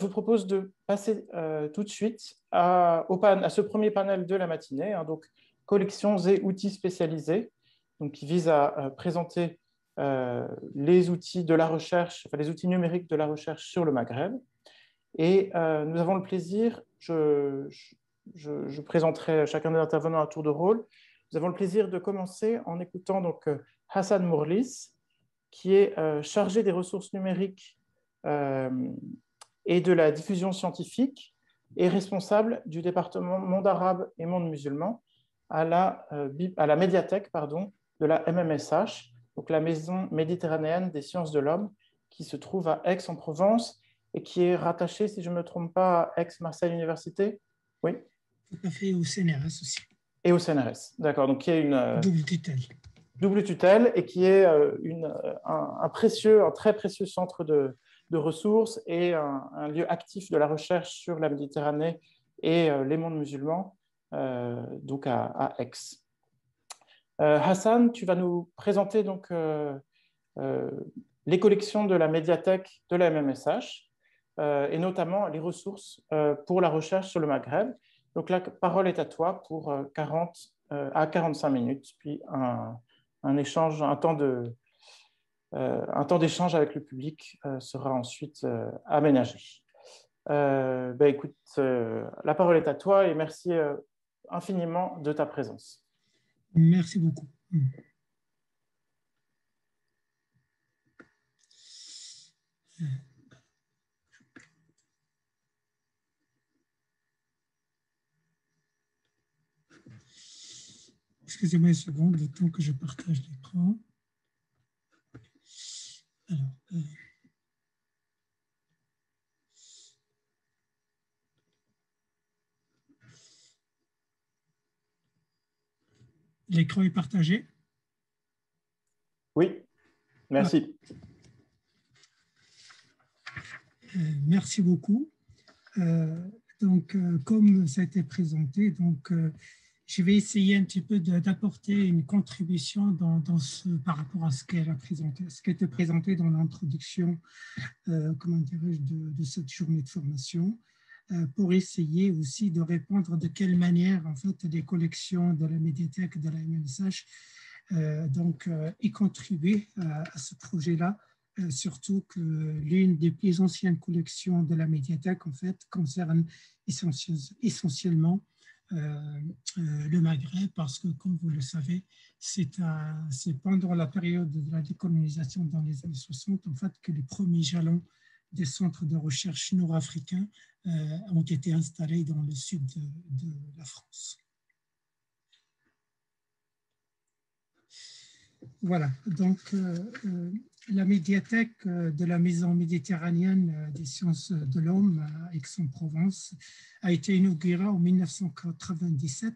vous propose de passer tout de suite à ce premier panel de la matinée, hein, donc collections et outils spécialisés, donc qui vise à présenter les outils de la recherche, enfin, les outils numériques de la recherche sur le Maghreb. Et nous avons le plaisir, je présenterai chacun des intervenants à tour de rôle. Nous avons le plaisir de commencer en écoutant donc Hassan Mourlis, qui est chargé des ressources numériques et de la diffusion scientifique et responsable du département monde arabe et monde musulman à la médiathèque de la MMSH, donc la Maison méditerranéenne des sciences de l'homme, qui se trouve à Aix-en-Provence et qui est rattachée, si je ne me trompe pas, à Aix-Marseille Université. Oui. Tout à fait, au CNRS aussi. Et au CNRS, d'accord. Donc, qui est une double tutelle. Double tutelle et qui est un très précieux centre de ressources et un lieu actif de la recherche sur la Méditerranée et les mondes musulmans, donc à Aix. Hassan, tu vas nous présenter donc les collections de la médiathèque de la MMSH et notamment les ressources pour la recherche sur le Maghreb. Donc la parole est à toi pour 40 à 45 minutes, puis un échange, un temps d'échange avec le public sera ensuite aménagé. Écoute, la parole est à toi et merci infiniment de ta présence. Merci beaucoup. Excusez-moi une seconde, le temps que je partage l'écran. Alors, l'écran est partagé? Oui, merci. Merci beaucoup. Donc, comme ça a été présenté, donc, je vais essayer un petit peu d'apporter une contribution par rapport à ce qu'elle a présenté, ce qui a été présenté dans l'introduction, comment dirais-je, de cette journée de formation, pour essayer aussi de répondre de quelle manière, en fait, les collections de la médiathèque de la MMSH y contribuer à ce projet-là, surtout que l'une des plus anciennes collections de la médiathèque, en fait, concerne essentiellement le Maghreb, parce que, comme vous le savez, c'est pendant la période de la décolonisation dans les années 60, en fait, que les premiers jalons des centres de recherche nord-africains ont été installés dans le sud de la France. Voilà, donc la médiathèque de la Maison méditerranéenne des sciences de l'homme à Aix-en-Provence a été inaugurée en 1997.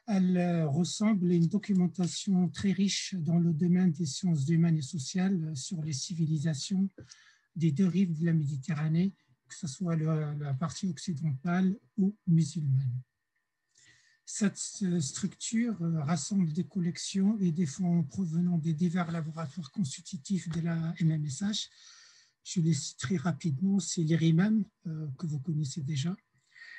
Elle ressemble à une documentation très riche dans le domaine des sciences humaines et sociales sur les civilisations des deux rives de la Méditerranée, que ce soit la partie occidentale ou musulmane. Cette structure rassemble des collections et des fonds provenant des divers laboratoires constitutifs de la MMSH. Je les citerai rapidement, c'est l'IRIMEM, que vous connaissez déjà.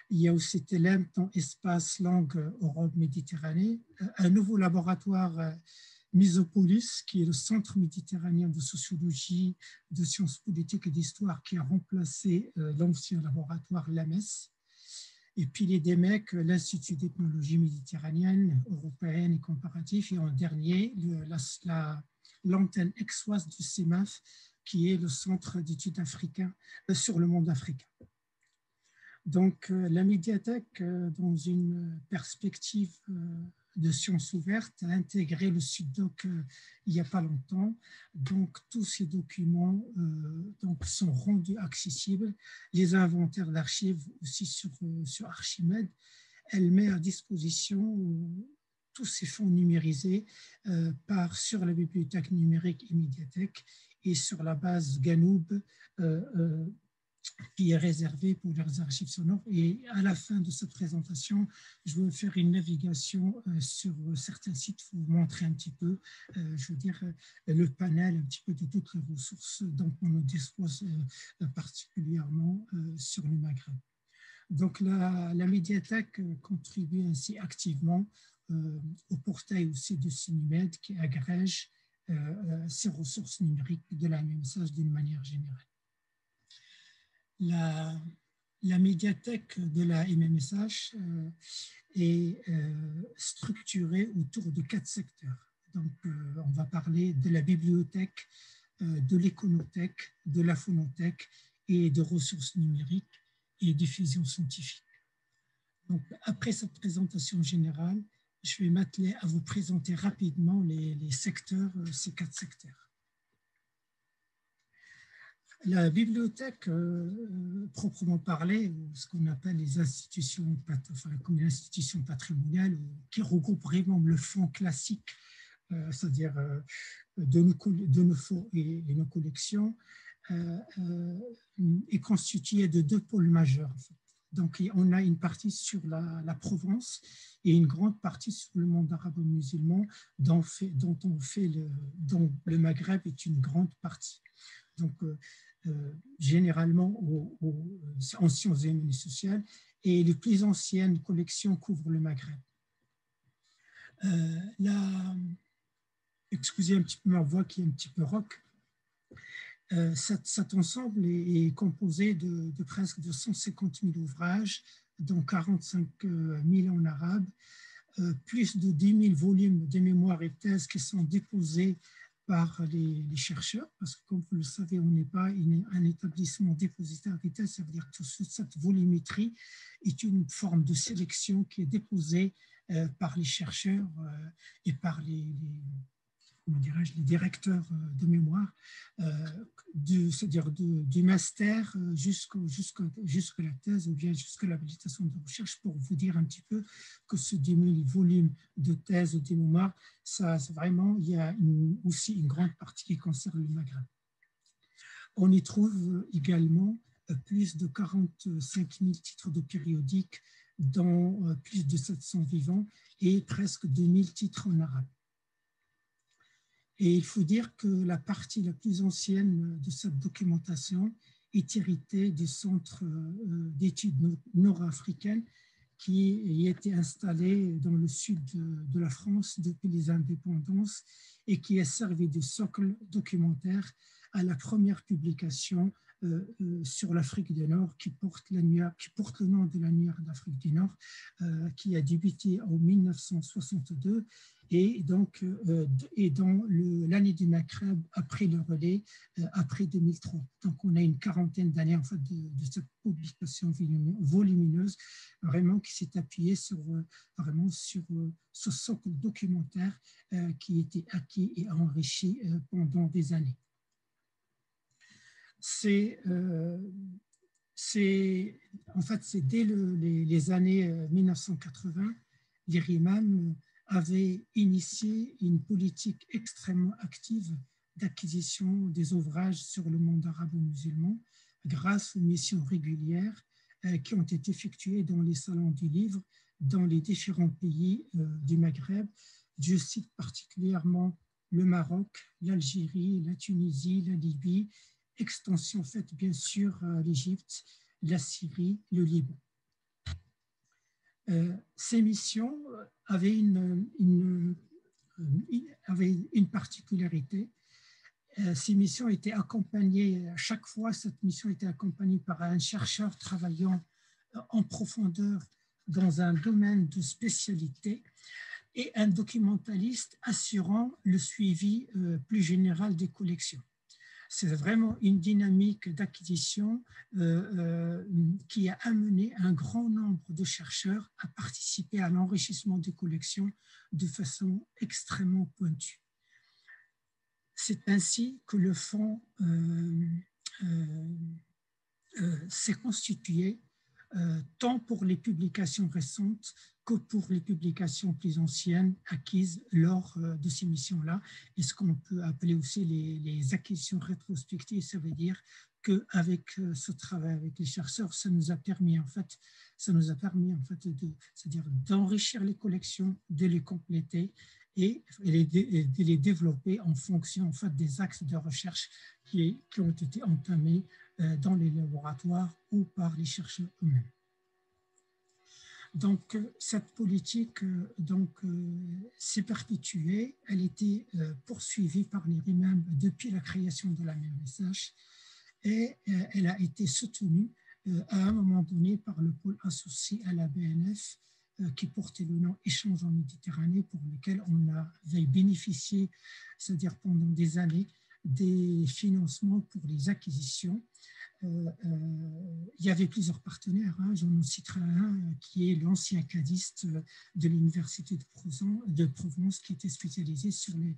Il y a aussi TELEM, Temps, Espace, Langue, Europe, Méditerranée. Un nouveau laboratoire, Misopolis, qui est le Centre méditerranéen de sociologie, de sciences politiques et d'histoire, qui a remplacé l'ancien laboratoire LAMES. Et puis les DEMEC, l'Institut d'ethnologie méditerranéenne, européenne et comparatif, et en dernier, l'antenne aixoise du CEMAF, qui est le Centre d'études africains sur le monde africain. Donc la médiathèque, dans une perspective de sciences ouvertes, a intégré le SUDDOC il n'y a pas longtemps. Donc tous ces documents sont rendus accessibles. Les inventaires d'archives aussi sur Archimède. Elle met à disposition tous ces fonds numérisés sur la bibliothèque numérique et médiathèque et sur la base Ganoub qui est réservé pour les archives sonores. Et à la fin de cette présentation, je vais faire une navigation sur certains sites pour vous montrer un petit peu, je veux dire, le panel un petit peu de toutes les ressources dont on dispose particulièrement sur le Maghreb. Donc, la médiathèque contribue ainsi activement au portail aussi de CINIMED qui agrège ces ressources numériques de la MMSH d'une manière générale. La médiathèque de la MMSH est structurée autour de 4 secteurs. Donc, on va parler de la bibliothèque, de l'éconothèque, de la phonothèque et de ressources numériques et diffusion scientifique. Donc, après cette présentation générale, je vais m'atteler à vous présenter rapidement les secteurs, ces 4 secteurs. La bibliothèque, proprement parlée, ou ce qu'on appelle les institutions, comme l'institution patrimoniale, qui regroupe vraiment le fonds classique, c'est-à-dire de nos fonds et nos collections, est constituée de 2 pôles majeurs. En fait. Donc, on a une partie sur la Provence et une grande partie sur le monde arabo-musulman, dont le Maghreb est une grande partie. Donc, généralement en sciences humaines et sociales, et les plus anciennes collections couvrent le Maghreb. Excusez un petit peu ma voix qui est un petit peu rock. Cet ensemble est composé de presque 150 000 ouvrages, dont 45 000 en arabe, plus de 10 000 volumes de mémoires et thèses qui sont déposés par les chercheurs, parce que comme vous le savez, on n'est pas un établissement dépositaire des thèses, ça veut dire que cette volumétrie est une forme de sélection qui est déposée par les chercheurs et par les directeurs de mémoire, c'est-à-dire du master jusqu'à la thèse ou bien jusqu'à l'habilitation de recherche, pour vous dire un petit peu que ce 10 000 volumes de thèse ou de mémoire, ça vraiment, il y a aussi une grande partie qui concerne le Maghreb. On y trouve également plus de 45 000 titres de périodiques, dont plus de 700 vivants et presque 2000 titres en arabe. Et il faut dire que la partie la plus ancienne de cette documentation est héritée du centre d'études nord-africaines qui y était installé dans le sud de la France depuis les indépendances et qui a servi de socle documentaire à la première publication sur l'Afrique du Nord qui porte le nom de l'annuaire d'Afrique du Nord qui a débuté en 1962 et donc dans l'année du Maghreb après le relais, après 2003. Donc on a une quarantaine d'années en fait de cette publication volumineuse vraiment qui s'est appuyée sur ce socle documentaire qui était acquis et enrichi pendant des années. C'est dès les années 1980, l'IRIMAM avait initié une politique extrêmement active d'acquisition des ouvrages sur le monde arabo-musulman grâce aux missions régulières qui ont été effectuées dans les salons du livre dans les différents pays du Maghreb. Je cite particulièrement le Maroc, l'Algérie, la Tunisie, la Libye, extension faite bien sûr à l'Égypte, la Syrie, le Liban. Ces missions avaient une particularité. Ces missions étaient accompagnées, à chaque fois, cette mission était accompagnée par un chercheur travaillant en profondeur dans un domaine de spécialité et un documentaliste assurant le suivi plus général des collections. C'est vraiment une dynamique d'acquisition qui a amené un grand nombre de chercheurs à participer à l'enrichissement des collections de façon extrêmement pointue. C'est ainsi que le fonds s'est constitué tant pour les publications récentes que pour les publications plus anciennes acquises lors de ces missions-là. Et ce qu'on peut appeler aussi les acquisitions rétrospectives, ça veut dire qu'avec ce travail avec les chercheurs, ça nous a permis c'est-à-dire d'enrichir les collections, de les compléter et de les développer en fonction des axes de recherche qui ont été entamés dans les laboratoires ou par les chercheurs eux-mêmes. Donc, cette politique s'est perpétuée, elle était poursuivie par les RIMAM depuis la création de la MSH et elle a été soutenue à un moment donné par le pôle associé à la BNF qui portait le nom Échange en Méditerranée, pour lequel on avait bénéficié, c'est-à-dire pendant des années, des financements pour les acquisitions. Il y avait plusieurs partenaires, j'en citerai un qui est l'ancien cadiste de l'Université de Provence qui était spécialisé sur les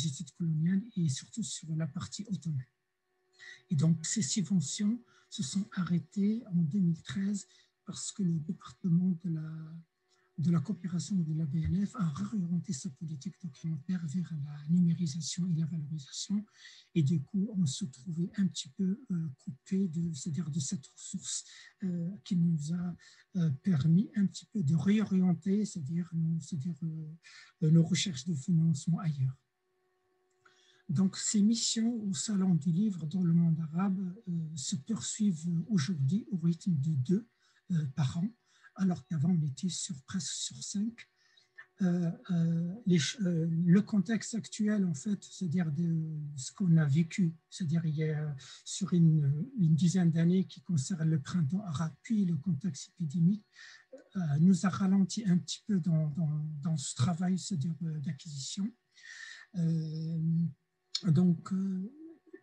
études coloniales et surtout sur la partie ottomane. Et donc ces subventions se sont arrêtées en 2013 parce que le département de la coopération de la BNF a réorienté sa politique documentaire vers la numérisation et la valorisation. Et du coup, on se trouvait un petit peu coupé c'est-à-dire de cette ressource qui nous a permis un petit peu de réorienter, c'est-à-dire nos recherches de financement ailleurs. Donc, ces missions au Salon du Livre dans le monde arabe se poursuivent aujourd'hui au rythme de 2 par an, alors qu'avant on était presque sur 5. Le contexte actuel, en fait, c'est-à-dire ce qu'on a vécu, c'est-à-dire il y a sur une dizaine d'années qui concerne le printemps arabe, puis le contexte épidémique, nous a ralenti un petit peu dans ce travail, c'est-à-dire d'acquisition. Donc,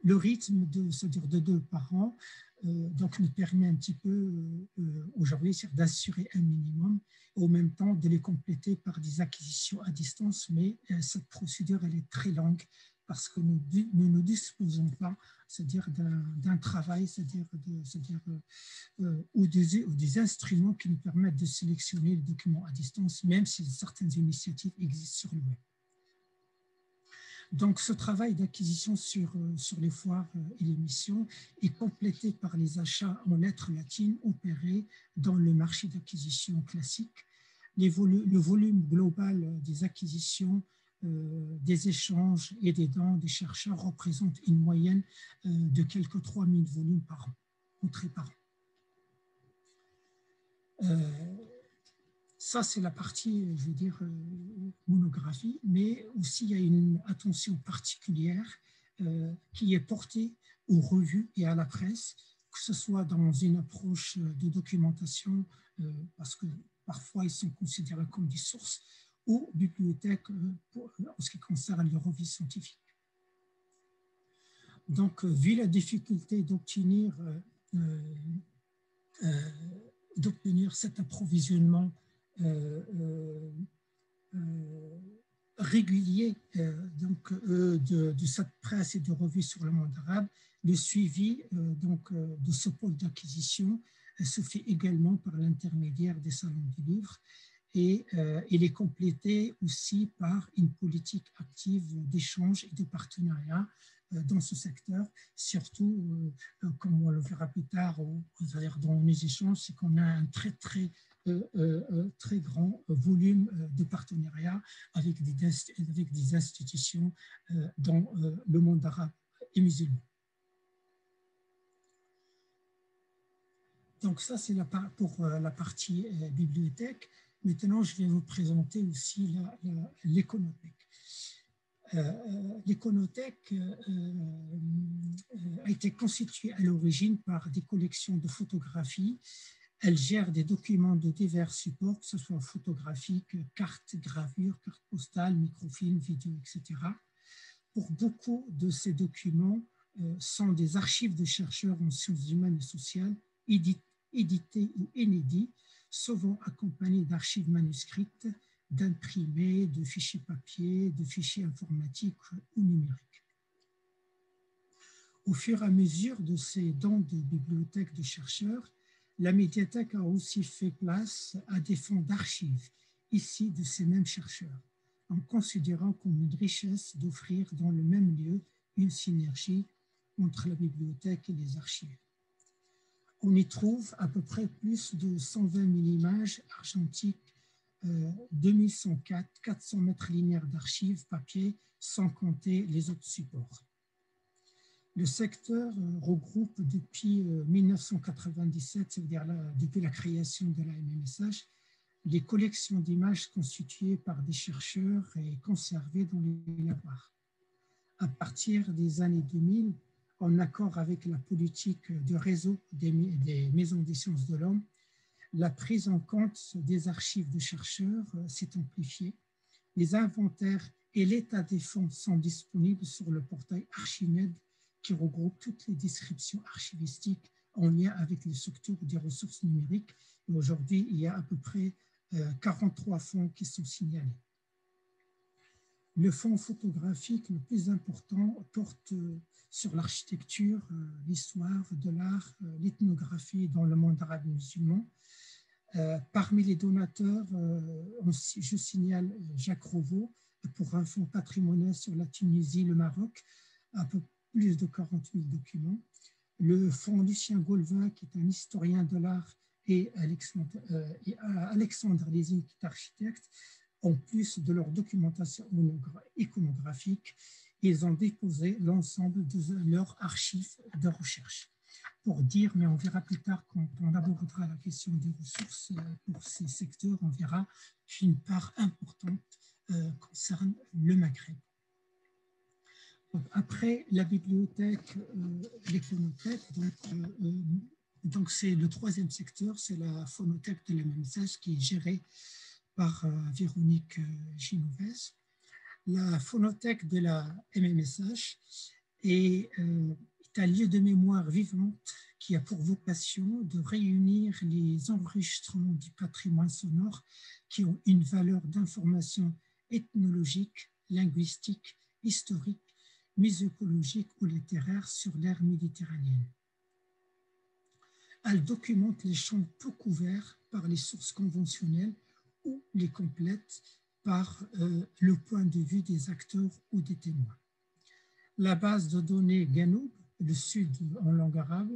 le rythme c'est-à-dire de 2 par an, donc nous permet un petit peu aujourd'hui d'assurer un minimum, au même temps de les compléter par des acquisitions à distance, mais cette procédure elle est très longue parce que nous ne disposons pas, c'est-à-dire d'un travail, ou des instruments qui nous permettent de sélectionner les documents à distance, même si certaines initiatives existent sur le web. Donc, ce travail d'acquisition sur les foires et les missions est complété par les achats en lettres latines opérés dans le marché d'acquisition classique. Le volume global des acquisitions, des échanges et des dons des chercheurs représente une moyenne de quelques 3000 volumes par an, entrées par an. Ça, c'est la partie, je veux dire, monographie, mais aussi il y a une attention particulière qui est portée aux revues et à la presse, que ce soit dans une approche de documentation, parce que parfois ils sont considérés comme des sources, ou bibliothèques en ce qui concerne les revues scientifiques. Donc, vu la difficulté d'obtenir cet approvisionnement régulier de cette presse et de revues sur le monde arabe, le suivi de ce pôle d'acquisition se fait également par l'intermédiaire des salons du livre et il est complété aussi par une politique active d'échange et de partenariat dans ce secteur, surtout comme on le verra plus tard dans les échanges, c'est qu'on a un très grand volume de partenariats avec des institutions dans le monde arabe et musulman. Donc ça, c'est pour la partie bibliothèque. Maintenant, je vais vous présenter aussi l'éconothèque. L'éconothèque a été constituée à l'origine par des collections de photographies. Elle gère des documents de divers supports, que ce soit photographiques, cartes, gravures, cartes postales, microfilms, vidéos, etc. Pour beaucoup de ces documents sont des archives de chercheurs en sciences humaines et sociales, édités ou inédits, souvent accompagnés d'archives manuscrites, d'imprimés, de fichiers papier, de fichiers informatiques ou numériques. Au fur et à mesure de ces dons de bibliothèques de chercheurs, la médiathèque a aussi fait place à des fonds d'archives issus de ces mêmes chercheurs, en considérant comme une richesse d'offrir dans le même lieu une synergie entre la bibliothèque et les archives. On y trouve à peu près plus de 120 000 images argentiques, 2104, 400 mètres linéaires d'archives papier, sans compter les autres supports. Le secteur regroupe depuis 1997, c'est-à-dire depuis la création de la MMSH, les collections d'images constituées par des chercheurs et conservées dans les lavoirs. À partir des années 2000, en accord avec la politique de réseau des maisons des sciences de l'homme, la prise en compte des archives de chercheurs s'est amplifiée. Les inventaires et l'état des fonds sont disponibles sur le portail Archimed qui regroupe toutes les descriptions archivistiques en lien avec les structures des ressources numériques. Aujourd'hui, il y a à peu près 43 fonds qui sont signalés. Le fonds photographique le plus important porte sur l'architecture, l'histoire de l'art, l'ethnographie dans le monde arabe musulman. Parmi les donateurs, je signale Jacques Rovaux pour un fonds patrimonial sur la Tunisie, le Maroc, à peu plus de 40 000 documents. Le fonds Lucien Golvin, qui est un historien de l'art, et Alexandre Lézine, qui est architecte, en plus de leur documentation iconographique, ils ont déposé l'ensemble de leurs archives de recherche. Pour dire, mais on verra plus tard quand on abordera la question des ressources pour ces secteurs, on verra qu'une part importante concerne le Maghreb. Après la bibliothèque, les phonothèques, donc c'est le troisième secteur, c'est la phonothèque de la MMSH qui est gérée par Véronique Ginovès. La phonothèque de la MMSH est un lieu de mémoire vivante qui a pour vocation de réunir les enregistrements du patrimoine sonore qui ont une valeur d'information ethnologique, linguistique, historique, musicologique ou littéraire sur l'ère méditerranéenne. Elle documente les champs peu couverts par les sources conventionnelles ou les complète par le point de vue des acteurs ou des témoins. La base de données Ganoub, le Sud en langue arabe,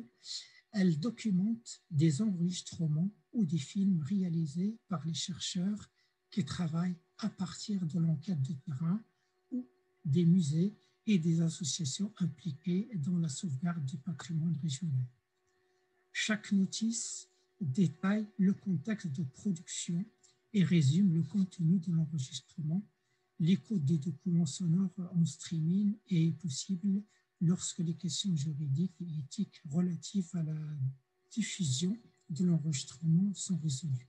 elle documente des enregistrements ou des films réalisés par les chercheurs qui travaillent à partir de l'enquête de terrain ou des musées et des associations impliquées dans la sauvegarde du patrimoine régional. Chaque notice détaille le contexte de production et résume le contenu de l'enregistrement. L'écoute des documents sonores en streaming est possible lorsque les questions juridiques et éthiques relatives à la diffusion de l'enregistrement sont résolues.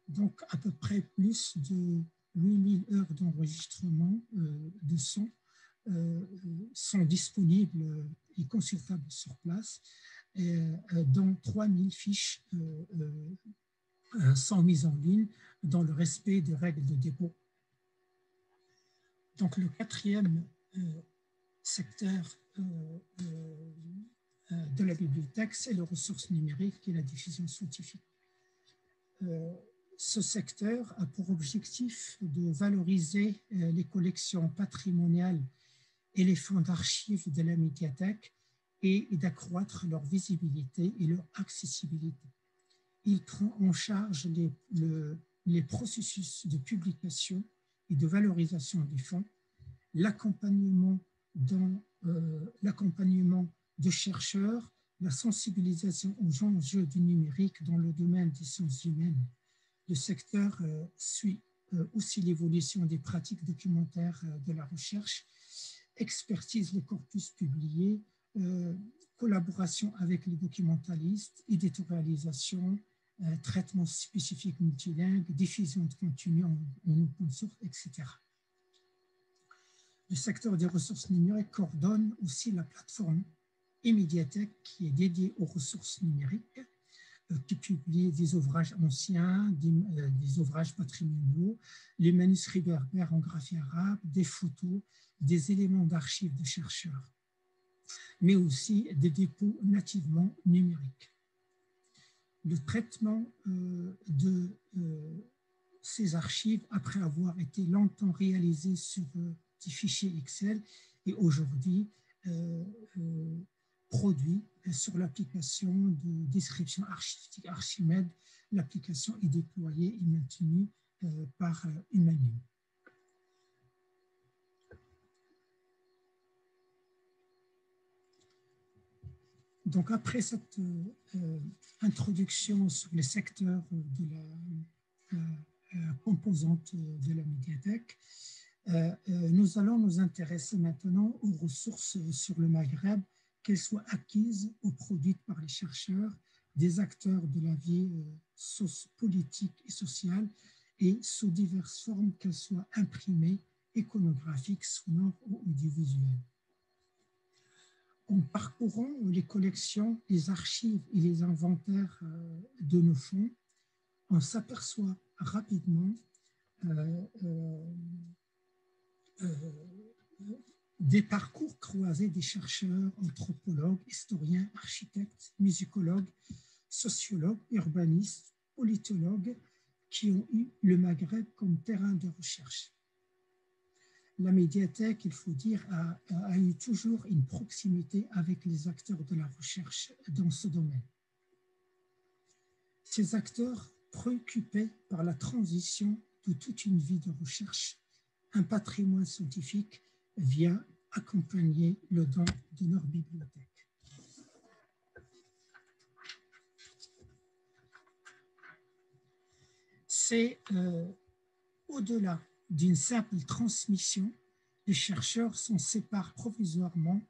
Donc, à peu près plus de 8000 heures d'enregistrement de son sont disponibles et consultables sur place, dont 3000 fiches sont mises en ligne dans le respect des règles de dépôt. Donc, le quatrième secteur de la bibliothèque, c'est les ressources numériques et la diffusion scientifique. Ce secteur a pour objectif de valoriser les collections patrimoniales et les fonds d'archives de la médiathèque et d'accroître leur visibilité et leur accessibilité. Il prend en charge les processus de publication et de valorisation des fonds, l'accompagnement de chercheurs, la sensibilisation aux enjeux du numérique dans le domaine des sciences humaines. Le secteur suit aussi l'évolution des pratiques documentaires de la recherche, expertise les corpus publiés, collaboration avec les documentalistes, éditorialisation, traitement spécifique multilingue, diffusion de contenu en open source, etc. Le secteur des ressources numériques coordonne aussi la plateforme e-médiathèque qui est dédiée aux ressources numériques, qui publie des ouvrages anciens, des ouvrages patrimoniaux, les manuscrits berbères en graphie arabe, des photos, des éléments d'archives de chercheurs, mais aussi des dépôts nativement numériques. Le traitement de ces archives, après avoir été longtemps réalisé sur des fichiers Excel, et aujourd'hui produit sur l'application de description archivistique Archimède. L'application est déployée et maintenue par Humanum. Donc, après cette introduction sur les secteurs de la composante de la médiathèque, nous allons nous intéresser maintenant aux ressources sur le Maghreb, qu'elles soient acquises ou produites par les chercheurs, des acteurs de la vie politique et sociale, et sous diverses formes, qu'elles soient imprimées, iconographiques, sonores ou audiovisuelles. En parcourant les collections, les archives et les inventaires de nos fonds, on s'aperçoit rapidement des parcours croisés des chercheurs, anthropologues, historiens, architectes, musicologues, sociologues, urbanistes, politologues qui ont eu le Maghreb comme terrain de recherche. La médiathèque, il faut dire, a eu toujours une proximité avec les acteurs de la recherche dans ce domaine. Ces acteurs, préoccupés par la transition de toute une vie de recherche, un patrimoine scientifique vient accompagner le don de leur bibliothèque. C'est au-delà d'une simple transmission, les chercheurs s'en séparent provisoirement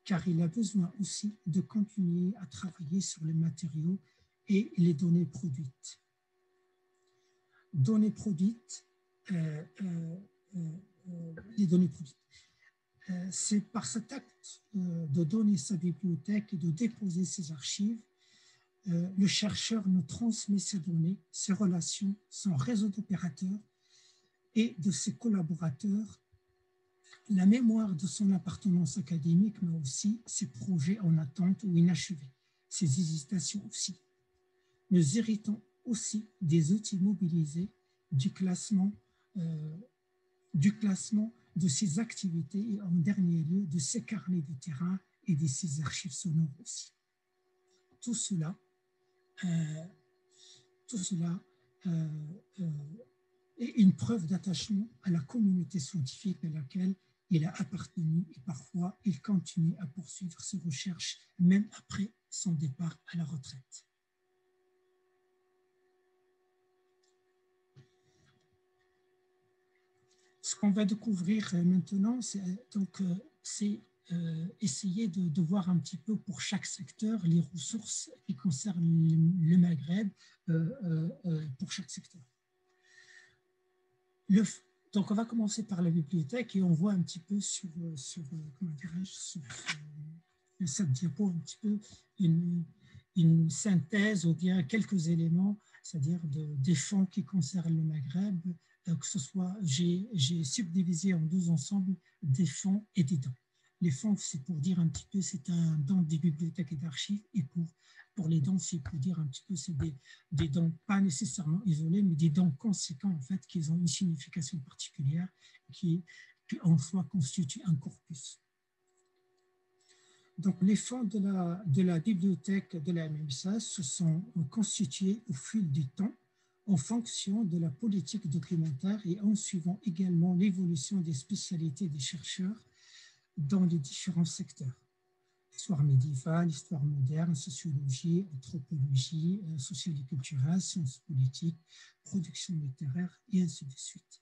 car il a besoin aussi de continuer à travailler sur les matériaux et les données produites. Les données produites. C'est par cet acte de donner sa bibliothèque et de déposer ses archives, le chercheur nous transmet ses données, ses relations, son réseau d'opérateurs et de ses collaborateurs, la mémoire de son appartenance académique, mais aussi ses projets en attente ou inachevés, ses hésitations aussi. Nous héritons aussi des outils mobilisés du classement de ses activités et en dernier lieu de ses carnets de terrain et de ses archives sonores aussi. Tout cela est une preuve d'attachement à la communauté scientifique à laquelle il a appartenu et parfois il continue à poursuivre ses recherches même après son départ à la retraite. Ce qu'on va découvrir maintenant, c'est essayer de voir un petit peu pour chaque secteur les ressources qui concernent le Maghreb pour chaque secteur. Donc, on va commencer par la bibliothèque et on voit un petit peu sur cette diapo un petit peu une synthèse ou bien quelques éléments, c'est-à-dire des fonds qui concernent le Maghreb, que ce soit, j'ai subdivisé en deux ensembles des fonds et des dons. Les fonds, c'est pour dire un petit peu, c'est un don des bibliothèques et d'archives, et pour les dons, c'est pour dire un petit peu, c'est des dons pas nécessairement isolés, mais des dons conséquents, en fait, qui ont une signification particulière, qui en soi constituent un corpus. Donc, les fonds de la bibliothèque de la MMSA se sont constitués au fil du temps en fonction de la politique documentaire et en suivant également l'évolution des spécialités des chercheurs dans les différents secteurs. Histoire médiévale, histoire moderne, sociologie, anthropologie, sociale et culturelle, sciences politiques, production littéraire et ainsi de suite.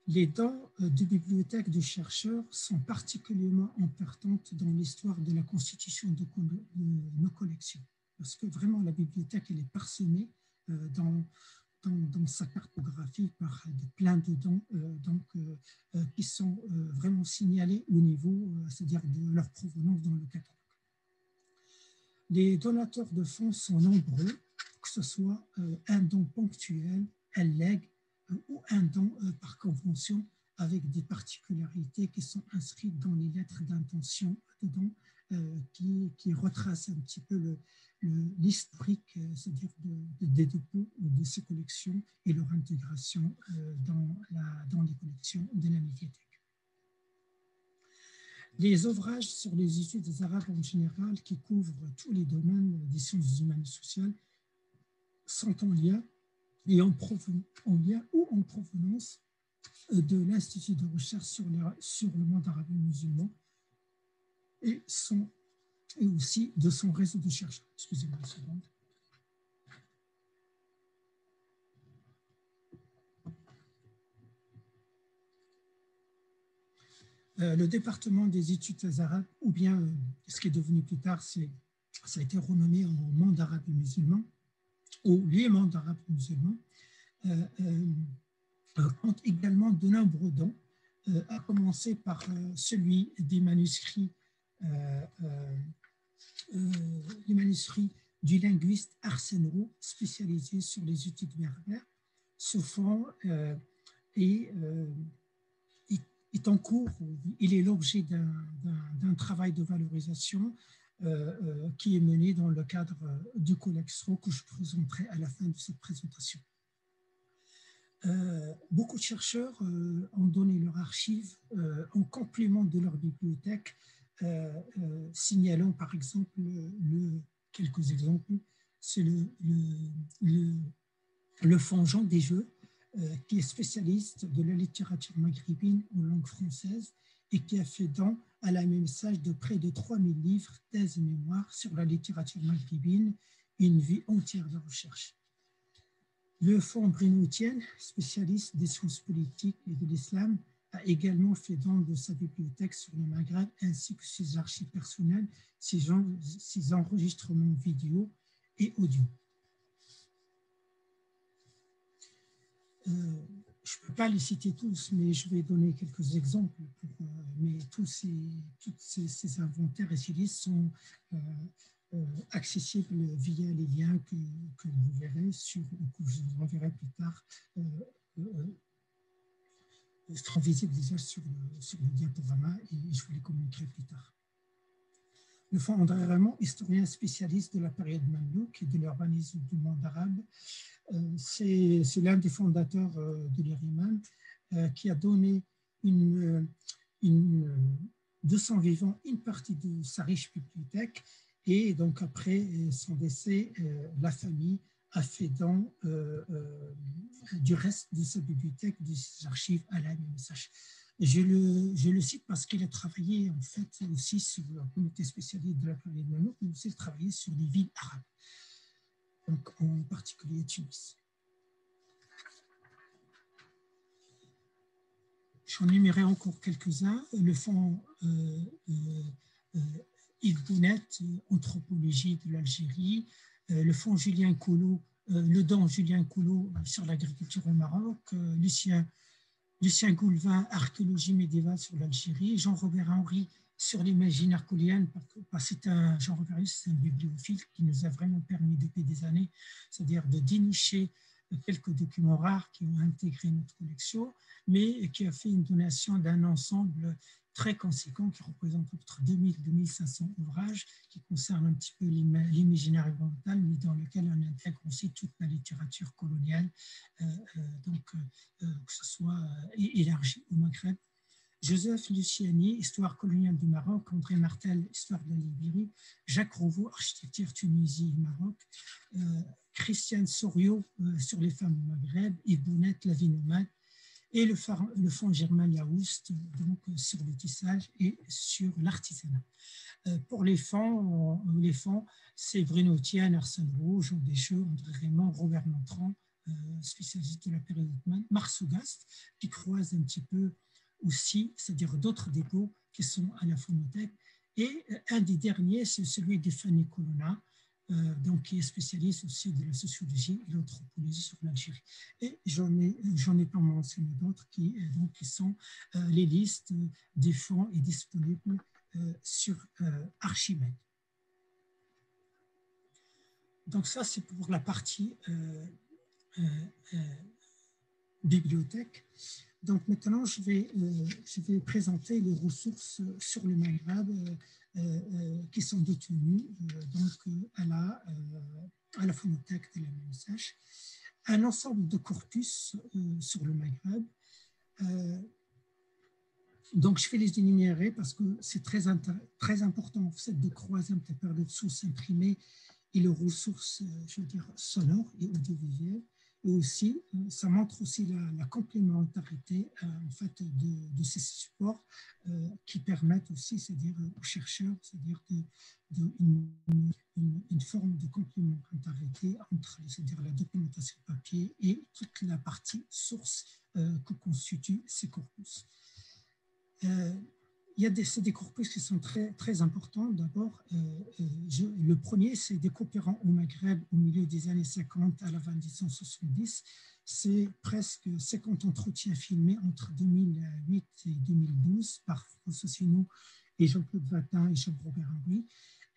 Les dons de bibliothèques de chercheurs sont particulièrement importantes dans l'histoire de la constitution de nos collections, parce que vraiment la bibliothèque elle est parsemée dans sa cartographie par plein de dons qui sont vraiment signalés au niveau, c'est-à-dire de leur provenance dans le catalogue. Les donateurs de fonds sont nombreux, que ce soit un don ponctuel, un legs ou un don par convention avec des particularités qui sont inscrites dans les lettres d'intention de don qui retracent un petit peu l'historique, c'est-à-dire des dépôts de ces collections et leur intégration dans les collections de la médiathèque. Les ouvrages sur les études des Arabes en général, qui couvrent tous les domaines des sciences humaines et sociales, sont en lien et en lien ou en provenance de l'Institut de recherche sur le monde arabe et musulman et aussi de son réseau de chercheurs. Excusez-moi une seconde. Le département des études arabes, ou bien ce qui est devenu plus tard, ça a été renommé en monde arabe et musulman, ou les mondes arabes et musulmans, compte également de nombreux dons, à commencer par celui des manuscrits, les manuscrits du linguiste Arsène Roux, spécialisé sur les études berbères. Ce fonds est en cours, il est l'objet d'un travail de valorisation qui est mené dans le cadre du Colextro que je présenterai à la fin de cette présentation. Beaucoup de chercheurs ont donné leur archive en complément de leur bibliothèque, signalant par exemple quelques exemples. C'est le fonds Jean Desjeux, qui est spécialiste de la littérature maghrébine en langue française et qui a fait don à la message de près de 3000 livres, thèses et mémoires sur la littérature maghrébine, une vie entière de recherche. Le fonds Bruno Etienne, spécialiste des sciences politiques et de l'islam, a également fait don de sa bibliothèque sur le Maghreb ainsi que ses archives personnelles, ses enregistrements vidéo et audio. Je ne peux pas les citer tous, mais je vais donner quelques exemples. Mais toutes ces inventaires et ces listes sont accessibles via les liens que vous verrez, que je vous enverrai plus tard, seront visibles déjà sur le diaporama et je vous les communiquerai plus tard. Le fonds André Raymond, historien spécialiste de la période mamelouk et de l'urbanisme du monde arabe, c'est l'un des fondateurs de l'IRIMAN qui a donné de son vivant une partie de sa riche bibliothèque et donc après son décès, la famille a fait don du reste de sa bibliothèque, de ses archives à la MSH. Je le cite parce qu'il a travaillé en fait aussi sur le comité spécialiste de la période mamelouk, mais aussi travaillé sur les villes arabes. Donc en particulier Tunis. J'en numérerai encore quelques-uns. Le fonds Yves Bonnet, Anthropologie de l'Algérie, le fonds Julien Collot, le don Julien Collot sur l'agriculture au Maroc, Lucien Goulevin, Archéologie médiévale sur l'Algérie, Jean-Robert Henry sur l'imaginaire collien, parce que Jean-Robert Henry, c'est un bibliophile qui nous a vraiment permis depuis des années, c'est-à-dire de dénicher quelques documents rares qui ont intégré notre collection, mais qui a fait une donation d'un ensemble très conséquent qui représente entre 2000 et 2500 ouvrages qui concernent un petit peu l'imaginaire oriental, mais dans lequel on intègre aussi toute la littérature coloniale, que ce soit élargi au Maghreb. Joseph Luciani, Histoire coloniale du Maroc, André Martel, Histoire de la Libérie, Jacques Rouveau, Architecture Tunisie et Maroc, Christiane Soriot sur les femmes au Maghreb, Yves Bonnet, La vie nomade, et le fonds Germain Yaoust, donc sur le tissage et sur l'artisanat. Pour les fonds, c'est Bruno Etienne, Arsène Roux, Jean Desjeux, André Raymond, Robert Montrand, spécialiste de la période ottomane, Marsougas, qui croise un petit peu aussi, c'est-à-dire d'autres dépôts qui sont à la phonothèque. Et un des derniers, c'est celui de Fanny Colonna, donc qui est spécialiste aussi de la sociologie et l'anthropologie sur l'Algérie. Et j'en ai pas mentionné d'autres qui sont les listes des fonds et disponibles sur Archimède. Donc ça, c'est pour la partie bibliothèque. Donc maintenant, je vais présenter les ressources sur le Maghreb qui sont détenues à la phonothèque de la MSH. Un ensemble de corpus sur le Maghreb. Donc, je vais les énumérer parce que c'est très important en fait, de croiser un petit peu les sources imprimées et les ressources, je veux dire, sonores et audiovisuelles. Et aussi, ça montre aussi la complémentarité en fait, de ces supports qui permettent aussi, c'est-à-dire aux chercheurs, c'est-à-dire une forme de complémentarité entre, c'est-à-dire la documentation papier et toute la partie source que constituent ces corpus. Il y a des corpus qui sont très importants. D'abord, le premier, c'est des coopérants au Maghreb au milieu des années 50 à la fin des années 70. C'est presque 50 entretiens filmés entre 2008 et 2012 par François Asselineau et Jean-Claude Vatin et Jean-Robert Henry.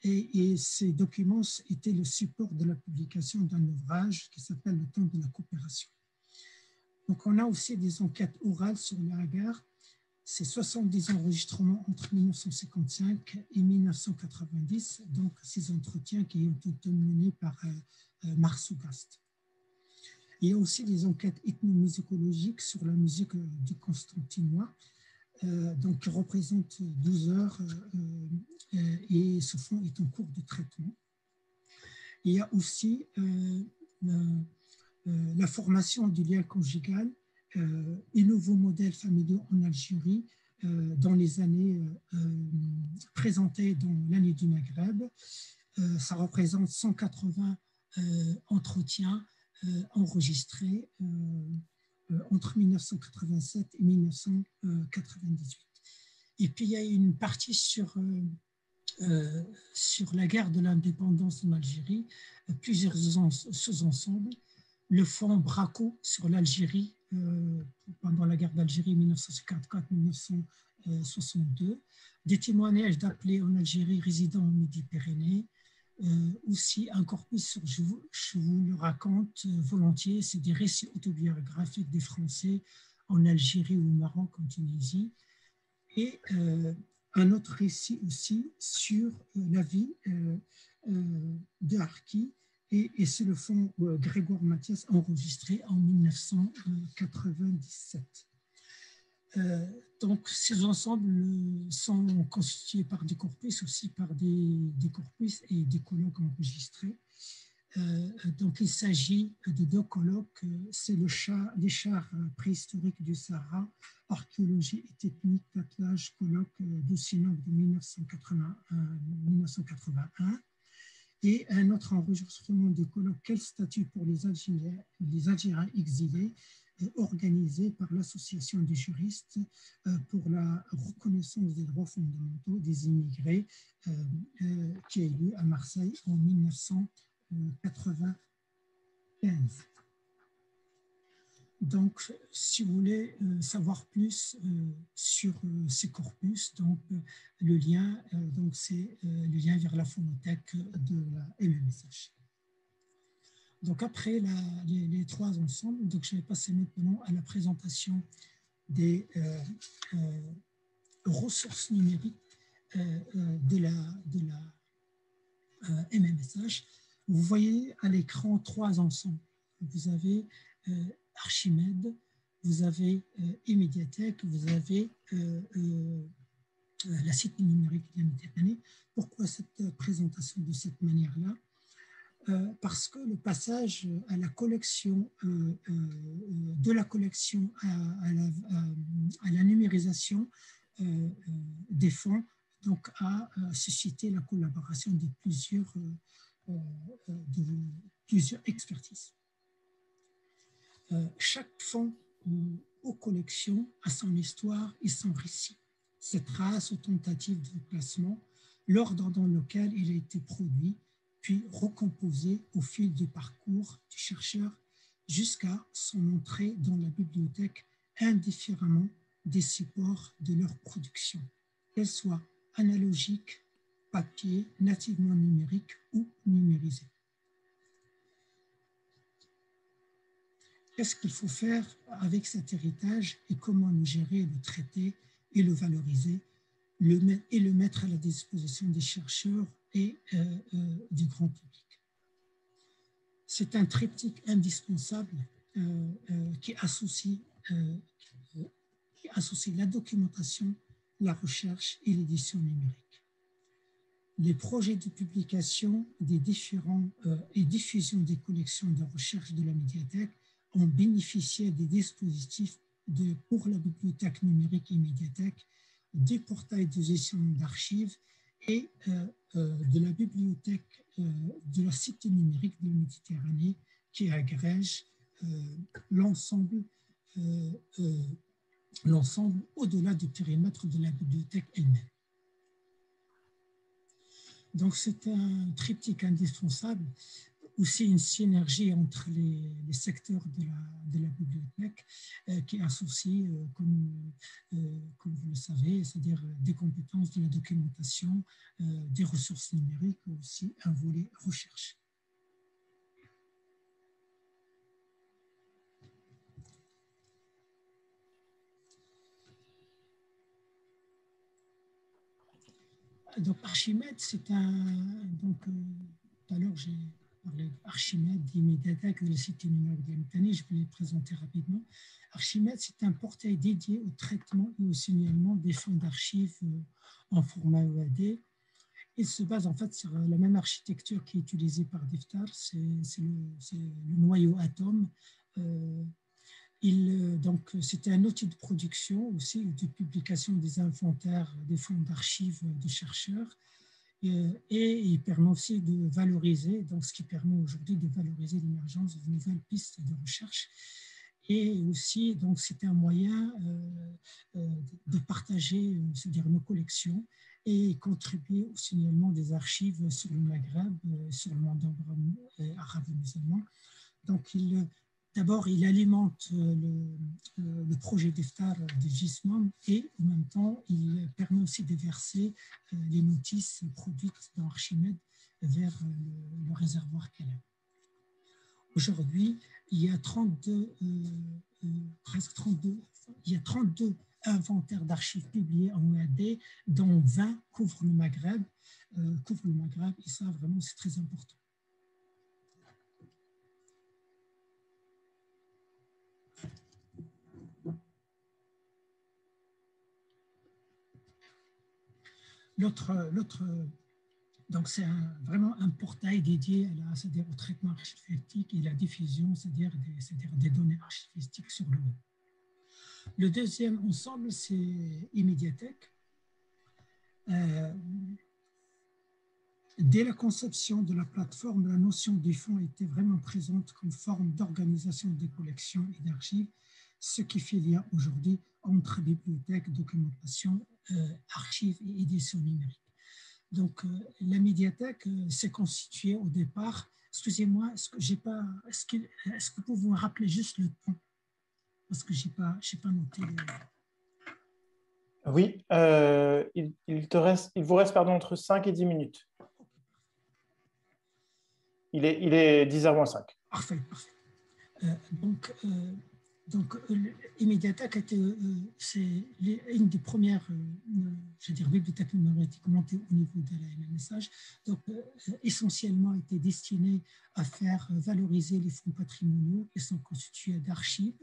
Et ces documents étaient le support de la publication d'un ouvrage qui s'appelle Le temps de la coopération. Donc, on a aussi des enquêtes orales sur la Hagar. C'est 70 enregistrements entre 1955 et 1990, donc ces entretiens qui ont été menés par Marceau Gast. Il y a aussi des enquêtes ethnomusicologiques sur la musique du Constantinois, donc qui représentent 12 heures et ce fonds est en cours de traitement. Il y a aussi la formation du lien conjugal et nouveaux modèles familiaux en Algérie dans les années présentées dans l'année du Maghreb. Ça représente 180 entretiens enregistrés entre 1987 et 1998. Et puis il y a une partie sur la guerre de l'indépendance en Algérie, plusieurs sous-ensembles. Le fonds Braco sur l'Algérie pendant la guerre d'Algérie 1954-1962, des témoignages d'appelés en Algérie résidant en Midi-Pyrénées, aussi un corpus sur je vous le raconte volontiers, c'est des récits autobiographiques des Français en Algérie ou au Maroc, en Tunisie, et un autre récit aussi sur la vie de Harki. Et c'est le fonds Grégoire Mathias enregistré en 1997. Donc, ces ensembles sont constitués par des corpus, aussi par des corpus et des colloques enregistrés. Donc, il s'agit de deux colloques. C'est les chars préhistoriques du Sahara, archéologie et technique d'attelage, colloque du Synode de 1981. Et un autre enregistrement du colloque « Quel statut pour les Algériens exilés » organisé par l'Association des juristes pour la reconnaissance des droits fondamentaux des immigrés qui a eu lieu à Marseille en 1995. Donc, si vous voulez savoir plus sur ces corpus, donc le lien, donc c'est le lien vers la phonothèque de la MMSH. Donc après les trois ensembles, donc je vais passer maintenant à la présentation des ressources numériques de la MMSH. Vous voyez à l'écran trois ensembles. Vous avez Archimède, vous avez e-médiathèque, vous avez la Cité numérique de la Méditerranée. Pourquoi cette présentation de cette manière-là? Parce que le passage à la collection, de la collection à la numérisation des fonds, donc a suscité la collaboration de plusieurs expertises. Chaque fonds ou collection a son histoire et son récit, ses traces ou tentatives de placement, l'ordre dans lequel il a été produit, puis recomposé au fil du parcours du chercheur jusqu'à son entrée dans la bibliothèque, indifféremment des supports de leur production, qu'elles soient analogiques, papier, nativement numériques ou numérisées. Qu'est-ce qu'il faut faire avec cet héritage et comment le gérer, le traiter et le valoriser et le mettre à la disposition des chercheurs et du grand public. C'est un triptyque indispensable qui associe la documentation, la recherche et l'édition numérique. Les projets de publication des différents et diffusion des collections de recherche de la médiathèque ont bénéficié des dispositifs pour la bibliothèque numérique et médiathèque, des portails de gestion d'archives et de la bibliothèque de la Cité numérique de la Méditerranée qui agrège l'ensemble au-delà du périmètre de la bibliothèque elle-même. Donc c'est un triptyque indispensable, aussi une synergie entre les secteurs de la bibliothèque qui est associée, comme vous le savez, c'est-à-dire des compétences de la documentation, des ressources numériques, aussi un volet recherche. Donc Archimède, c'est tout à l'heure j'ai parlé d'Archimède, des médiathèques de la Cité numérique de la Méditerranée, je vais les présenter rapidement. Archimède, c'est un portail dédié au traitement et au signalement des fonds d'archives en format EAD. Il se base en fait sur la même architecture qui est utilisée par DIFTAR, c'est le noyau Atom. Donc, c'était un outil de production aussi, de publication des inventaires des fonds d'archives de chercheurs. Et il permet aussi de valoriser, donc ce qui permet aujourd'hui de valoriser l'émergence de nouvelles pistes de recherche. Et aussi, donc, c'était un moyen de partager, c'est-à-dire nos collections et contribuer au signalement des archives sur le Maghreb, sur le monde arabo-musulman. Donc, d'abord, il alimente le projet d'IFTAR de GISMOM et en même temps, il permet aussi de verser les notices produites dans Archimède vers le réservoir Calais. Aujourd'hui, il y a 32 inventaires d'archives publiés en EAD, dont 20 couvrent le Maghreb, et ça, vraiment, c'est très important. Donc c'est vraiment un portail dédié c'est-à-dire au traitement archivistique et la diffusion, c'est-à-dire des données archivistiques sur le web. Le deuxième ensemble, c'est e-médiathèque. Dès la conception de la plateforme, la notion du fonds était vraiment présente comme forme d'organisation des collections et d'archives, ce qui fait lien aujourd'hui entre bibliothèque, documentation, archives et édition numérique. Donc, la médiathèque s'est constituée au départ. Excusez-moi, est-ce que vous pouvez me rappeler juste le temps? Parce que je n'ai pas noté. Oui, il vous reste entre 5 et 10 minutes. Il est 10h-5. Parfait, parfait. Donc, e-médiathèque c'est une des premières, bibliothèques numériques montées au niveau de la MMSH. Donc, essentiellement, était destinée à faire valoriser les fonds patrimoniaux qui sont constitués d'archives,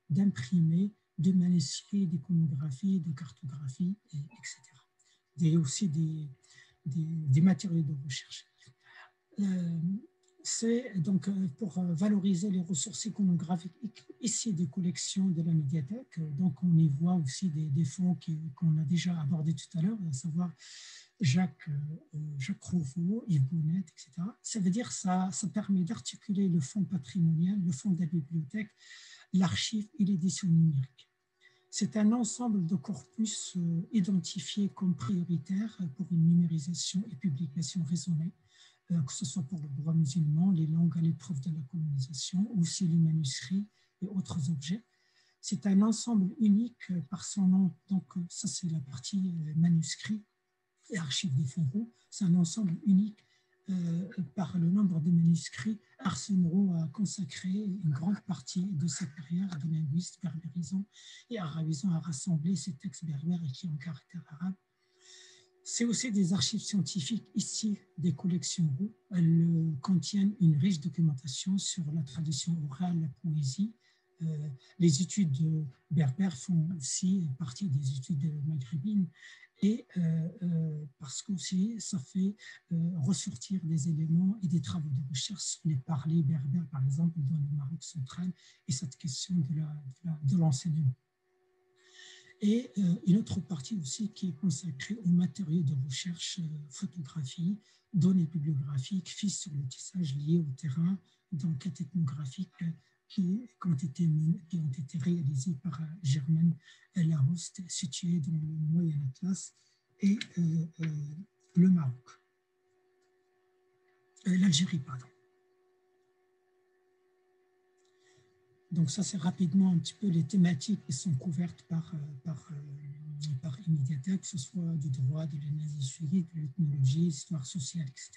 d'imprimés, de manuscrits, d'iconographies, de cartographies, etc. Et aussi des matériaux de recherche. C'est donc pour valoriser les ressources iconographiques ici des collections de la médiathèque. Donc, on y voit aussi des fonds qu'on a déjà abordés tout à l'heure, à savoir Jacques Rouveau, Yves Bonnet, etc. Ça veut dire que ça permet d'articuler le fonds patrimonial, le fonds de la bibliothèque, l'archive et l'édition numérique. C'est un ensemble de corpus identifiés comme prioritaires pour une numérisation et publication raisonnée, que ce soit pour le droit musulman, les langues à l'épreuve de la colonisation, aussi les manuscrits et autres objets. C'est un ensemble unique par son nom, donc ça c'est la partie manuscrits et archives des fonds. C'est un ensemble unique par le nombre de manuscrits. Arsène Roux a consacré une grande partie de sa carrière de linguiste berbérisant et arabisant à rassembler ces textes berbères écrits en caractère arabe. C'est aussi des archives scientifiques ici des collections Roux. Elles contiennent une riche documentation sur la tradition orale, la poésie, les études berbères font aussi partie des études maghrébines, et parce que aussi ça fait ressortir des éléments et des travaux de recherche sur les parlers berbères, par exemple, dans le Maroc central, et cette question de l'enseignement. Et une autre partie aussi qui est consacrée aux matériaux de recherche, photographie, données bibliographiques, fiches sur le tissage lié au terrain, d'enquêtes ethnographiques qui ont été réalisées par Germaine Larouste, située dans le Moyen Atlas et le Maroc. L'Algérie, pardon. Donc ça, c'est rapidement un petit peu les thématiques qui sont couvertes par Immédiatek, que ce soit du droit, de l'analyse juridique, de l'ethnologie, histoire sociale, etc.,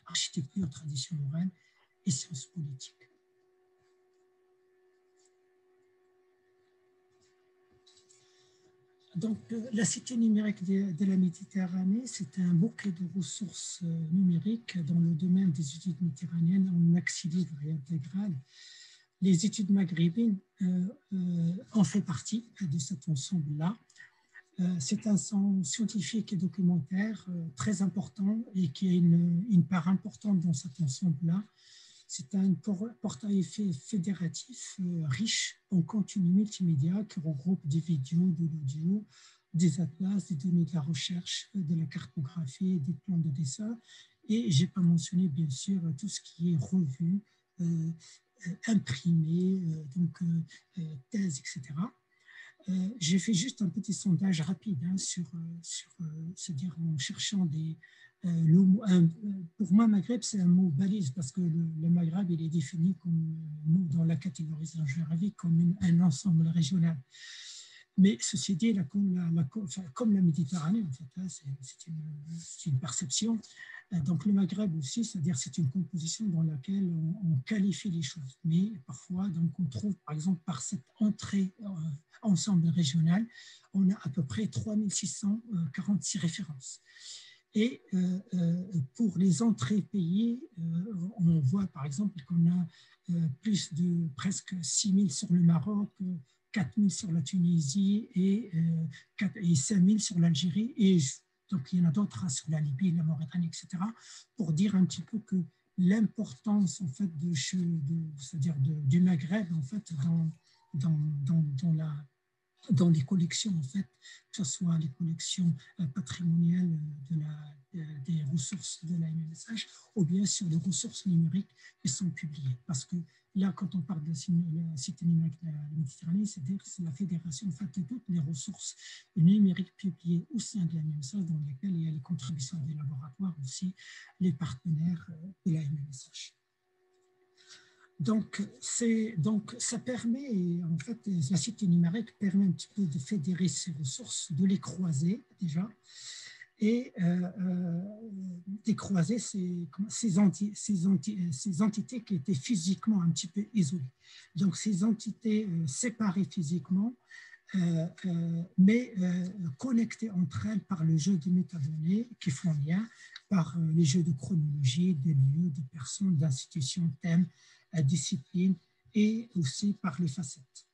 architecture, tradition orale et sciences politiques. Donc, la cité numérique de la Méditerranée, c'est un bouquet de ressources numériques dans le domaine des études méditerranéennes en accès libre et intégral. Les études maghrébines en fait partie de cet ensemble-là. C'est un ensemble scientifique et documentaire très important et qui a une part importante dans cet ensemble-là. C'est un portail fédératif riche en contenu multimédia qui regroupe des vidéos, de l'audio, des atlas, des données de la recherche, de la cartographie, des plans de dessin. Et je n'ai pas mentionné, bien sûr, tout ce qui est revu, imprimé, thèse, etc. J'ai fait juste un petit sondage rapide c'est-à-dire en cherchant pour moi, Maghreb, c'est un mot balise parce que le Maghreb, il est défini comme nous, dans la catégorisation géographique, comme un ensemble régional. Mais ceci dit, comme la Méditerranée, en fait, c'est une perception. Donc le Maghreb aussi, c'est-à-dire c'est une composition dans laquelle on qualifie les choses. Mais parfois, donc, on trouve, par exemple, par cette entrée ensemble régional, on a à peu près 3646 références. Et pour les entrées pays, on voit par exemple qu'on a plus de presque 6000 sur le Maroc, 4000 sur la Tunisie et 5000 sur l'Algérie. Et donc, il y en a d'autres sur la Libye, la Mauritanie, etc., pour dire un petit peu que l'importance en fait, c'est-à-dire du Maghreb en fait, dans les collections, en fait, que ce soit les collections patrimoniales des ressources de la MNSH ou bien sur les ressources numériques qui sont publiées. Parce que là, quand on parle de la cité numérique de la Méditerranée, c'est-à-dire que c'est la fédération en fait, de toutes les ressources numériques publiées au sein de la MNSH, dans lesquelles il y a les contributions des laboratoires, aussi les partenaires de la MNSH. Donc, ça permet, en fait, la cité numérique permet un petit peu de fédérer ces ressources, de les croiser déjà, et de croiser ces entités qui étaient physiquement un petit peu isolées. Donc, ces entités séparées physiquement, mais connectées entre elles par le jeu de métadonnées qui font lien, par les jeux de chronologie, de lieux, de personnes, d'institutions, thèmes, discipline et aussi par les facettes.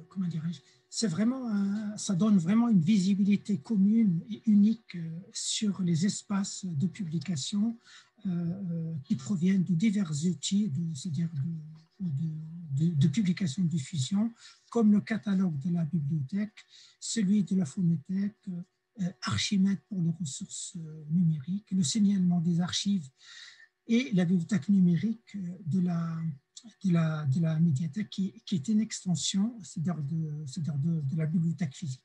Comment dirais-je, c'est vraiment ça donne vraiment une visibilité commune et unique sur les espaces de publication qui proviennent de divers outils, c'est-à-dire de publication de diffusion, comme le catalogue de la bibliothèque, celui de la phonothèque, Archimède pour les ressources numériques, le signalement des archives et la bibliothèque numérique de la médiathèque qui est une extension, c'est-à-dire de la bibliothèque physique.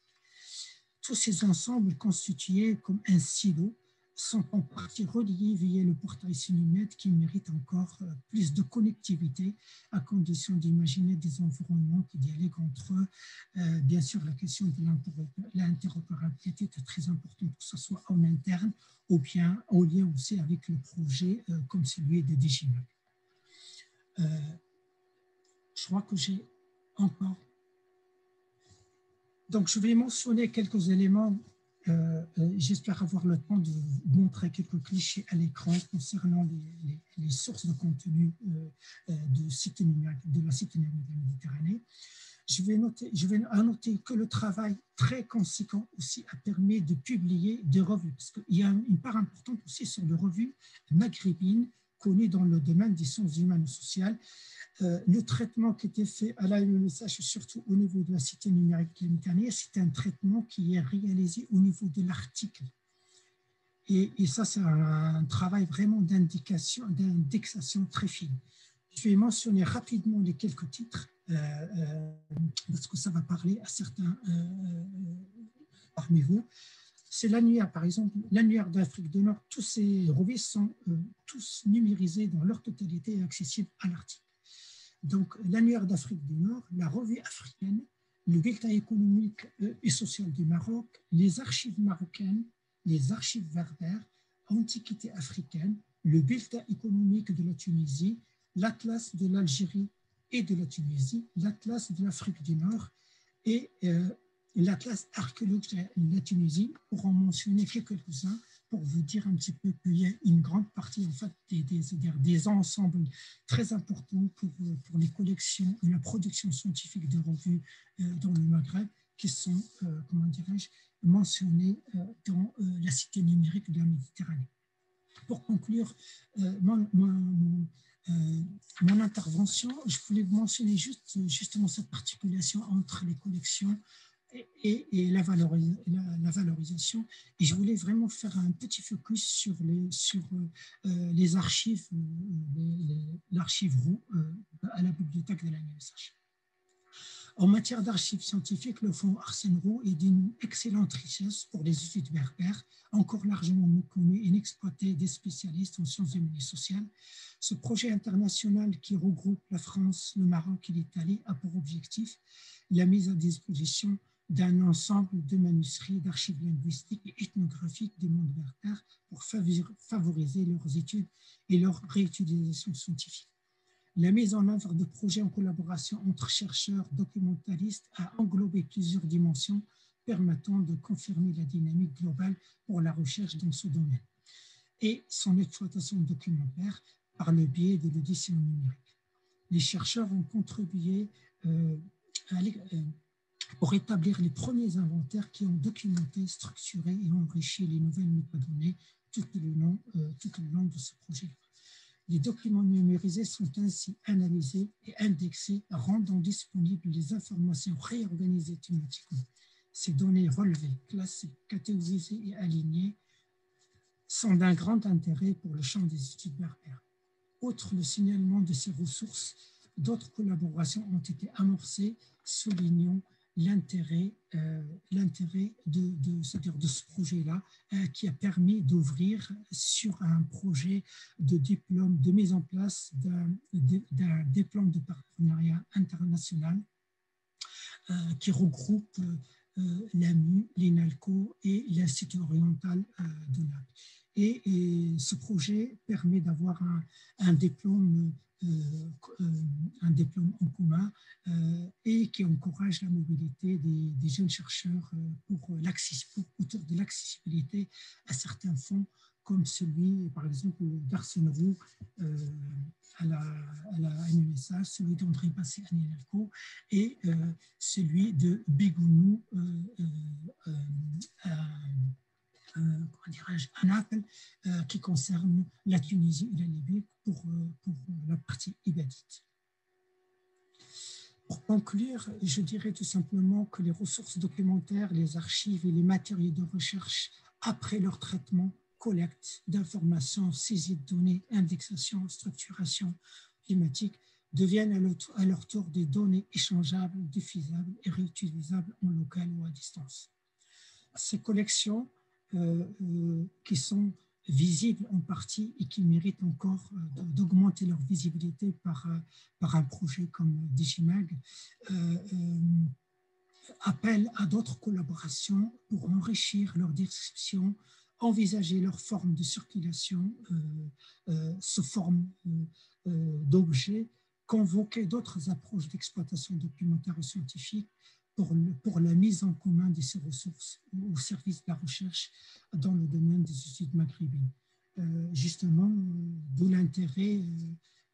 Tous ces ensembles constitués comme un silo sont en partie reliés via le portail Cinémed qui mérite encore plus de connectivité à condition d'imaginer des environnements qui dialoguent entre eux. Bien sûr, la question de l'interopérabilité est très importante, que ce soit en interne ou bien en lien aussi avec le projet comme celui de Digimag. Je crois que j'ai encore... Donc, je vais mentionner quelques éléments J'espère avoir le temps de vous montrer quelques clichés à l'écran concernant les sources de contenu de la cité numérique de la Méditerranée. Je vais noter que le travail très conséquent aussi a permis de publier des revues, parce qu'il y a une part importante aussi sur les revues maghrébines connues dans le domaine des sciences humaines et sociales. Le traitement qui était fait à l'ANSH, surtout au niveau de la cité numérique de la Méditerranée, c'est un traitement qui est réalisé au niveau de l'article. Et ça, c'est un travail vraiment d'indexation très fine. Je vais mentionner rapidement les quelques titres, parce que ça va parler à certains parmi vous. C'est l'annuaire, par exemple, l'annuaire d'Afrique du Nord. Tous ces revues sont tous numérisés dans leur totalité et accessibles à l'article. Donc, l'annuaire d'Afrique du Nord, la revue africaine, le bulletin économique et social du Maroc, les archives marocaines, les archives berbères, antiquité africaine, le bulletin économique de la Tunisie, l'atlas de l'Algérie et de la Tunisie, l'atlas de l'Afrique du Nord et l'atlas archéologique de la Tunisie, pour en mentionner quelques-uns, pour vous dire un petit peu qu'il y a une grande partie en fait, des ensembles très importants pour les collections et la production scientifique de revues dans le Maghreb qui sont, comment dirais-je, mentionnés dans la cité numérique de la Méditerranée. Pour conclure mon intervention, je voulais vous mentionner justement cette particulation entre les collections et la valorisation. Et je voulais vraiment faire un petit focus sur les archives, l'archive Roux à la bibliothèque de l'ANSH. En matière d'archives scientifiques, le fonds Arsène Roux est d'une excellente richesse pour les études berbères, encore largement méconnues et inexploitées des spécialistes en sciences humaines et sociales. Ce projet international qui regroupe la France, le Maroc et l'Italie a pour objectif la mise à disposition d'un ensemble de manuscrits d'archives linguistiques et ethnographiques des mondes berbères pour favoriser leurs études et leur réutilisation scientifique. La mise en œuvre de projets en collaboration entre chercheurs documentalistes a englobé plusieurs dimensions permettant de confirmer la dynamique globale pour la recherche dans ce domaine et son exploitation documentaire par le biais de l'édition numérique. Les chercheurs ont contribué pour établir les premiers inventaires qui ont documenté, structuré et enrichi les nouvelles métadonnées tout le long de ce projet. Les documents numérisés sont ainsi analysés et indexés, rendant disponibles les informations réorganisées thématiquement. Ces données relevées, classées, catégorisées et alignées sont d'un grand intérêt pour le champ des études berbères. Outre le signalement de ces ressources, d'autres collaborations ont été amorcées, soulignant l'intérêt de ce projet-là qui a permis d'ouvrir sur un projet de diplôme, de mise en place d'un diplôme de partenariat international qui regroupe l'AMU, l'INALCO et l'Institut oriental de Naples. Et ce projet permet d'avoir un diplôme en commun et qui encourage la mobilité des jeunes chercheurs autour de l'accessibilité à certains fonds, comme celui, par exemple, d'Arsène Roux à la NUSH, celui d'André Basset à l'INALCO et celui de Bégounou à Naples, qui concerne la Tunisie et la Libye pour la partie ibadite. Pour conclure, je dirais tout simplement que les ressources documentaires, les archives et les matériaux de recherche, après leur traitement, collecte d'informations, saisie de données, indexation, structuration thématique, deviennent à leur tour des données échangeables, diffusables et réutilisables en local ou à distance. Ces collections qui sont visibles en partie et qui méritent encore d'augmenter leur visibilité par un projet comme Digimag, appellent à d'autres collaborations pour enrichir leur description, envisager leur forme de circulation sous forme d'objets, convoquer d'autres approches d'exploitation documentaire ou scientifique, pour la mise en commun de ces ressources au service de la recherche dans le domaine des études maghrébines. Justement, d'où l'intérêt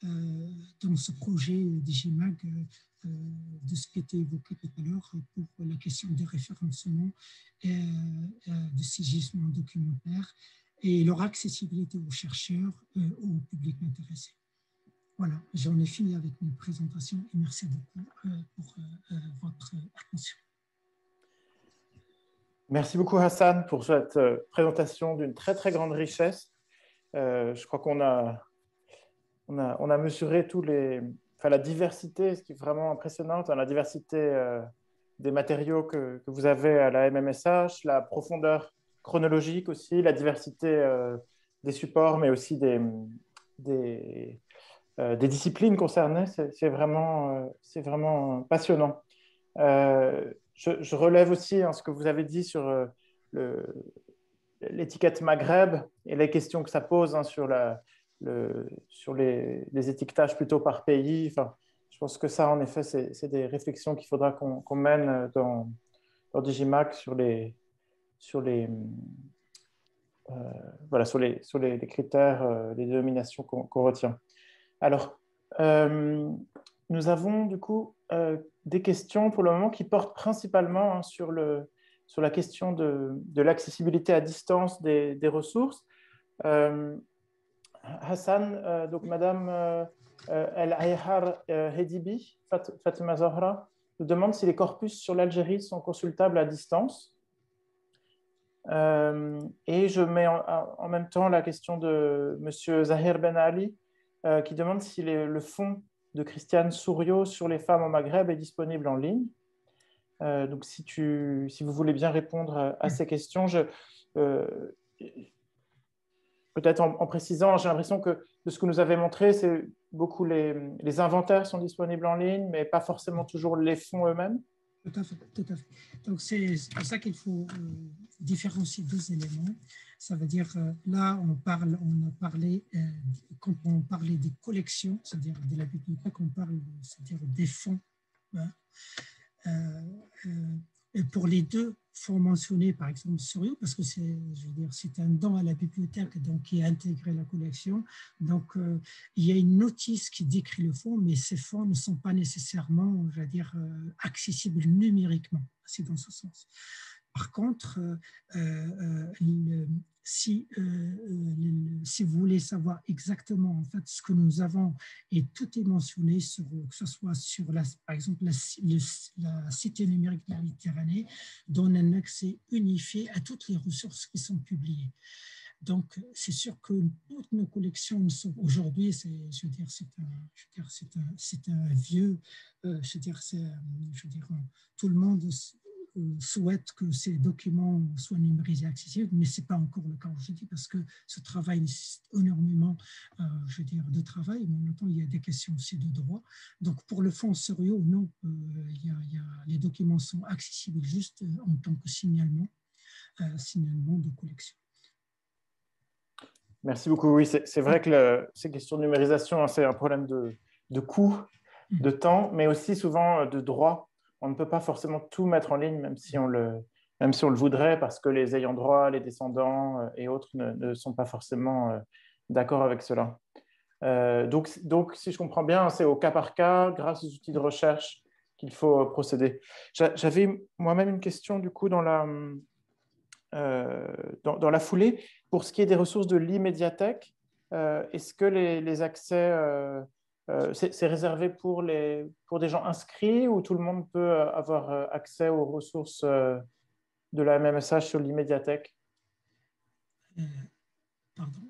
dans ce projet d'IGIMAG de ce qui était évoqué tout à l'heure pour la question du référencement et du sigisement documentaire et leur accessibilité aux chercheurs, au public intéressé. Voilà, j'en ai fini avec mes présentations et merci beaucoup pour votre attention. Merci beaucoup Hassan pour cette présentation d'une très très grande richesse. Je crois qu'on a mesuré la diversité, ce qui est vraiment impressionnante, la diversité des matériaux que vous avez à la MMSH, la profondeur chronologique aussi, la diversité des supports, mais aussi des disciplines concernées. C'est vraiment passionnant. Je relève aussi ce que vous avez dit sur l'étiquette Maghreb et les questions que ça pose sur les étiquetages plutôt par pays. Enfin, je pense que ça, en effet, c'est des réflexions qu'il faudra qu'on mène dans Digimac sur les critères, les dénominations qu'on retient. Alors, nous avons du coup des questions pour le moment qui portent principalement sur la question de l'accessibilité à distance des ressources. Hassan, donc Madame El Ayhar Hedibi, Fatima Zahra, nous demande si les corpus sur l'Algérie sont consultables à distance. Et je mets en même temps la question de Monsieur Zahir Ben Ali, qui demande si le fonds de Christiane Souriau sur les femmes au Maghreb est disponible en ligne. Donc, si vous voulez bien répondre à ces questions, peut-être en précisant, j'ai l'impression que de ce que nous avez montré, c'est beaucoup les inventaires sont disponibles en ligne, mais pas forcément toujours les fonds eux-mêmes. Tout à fait, tout à fait. Donc, c'est pour ça qu'il faut différencier deux éléments. Ça veut dire, là, on a parlé, quand on parlait des collections, c'est-à-dire de la bibliothèque, on parle, c'est-à-dire des fonds. Hein. Et pour les deux fonds mentionnés, par exemple, Souriau, parce que c'est un don à la bibliothèque donc, qui a intégré la collection. Donc, il y a une notice qui décrit le fonds, mais ces fonds ne sont pas nécessairement, je veux dire, accessibles numériquement. C'est dans ce sens. Par contre, si vous voulez savoir exactement en fait ce que nous avons et tout est mentionné sur, que ce soit sur par exemple la Cité numérique de la Méditerranée donne un accès unifié à toutes les ressources qui sont publiées. Donc, c'est sûr que toutes nos collections sont aujourd'hui, c'est un vieux, tout le monde souhaite que ces documents soient numérisés et accessibles, mais ce n'est pas encore le cas aujourd'hui parce que ce travail nécessite énormément de travail, mais en même temps, il y a des questions aussi de droit. Donc, pour le fonds Souriau, non, les documents sont accessibles juste en tant que signalement de collection. Merci beaucoup. Oui, c'est vrai que ces questions de numérisation, c'est un problème de coût, de temps, mais aussi souvent de droit. On ne peut pas forcément tout mettre en ligne, même si on le voudrait, parce que les ayants droit, les descendants et autres ne sont pas forcément d'accord avec cela. Donc, si je comprends bien, c'est au cas par cas, grâce aux outils de recherche, qu'il faut procéder. J'avais moi-même une question, du coup, dans la foulée. Pour ce qui est des ressources de l'e-médiathèque, est-ce que les accès, c'est réservé pour des gens inscrits ou tout le monde peut avoir accès aux ressources de la MMSH sur l'e-médiathèque? Pardon.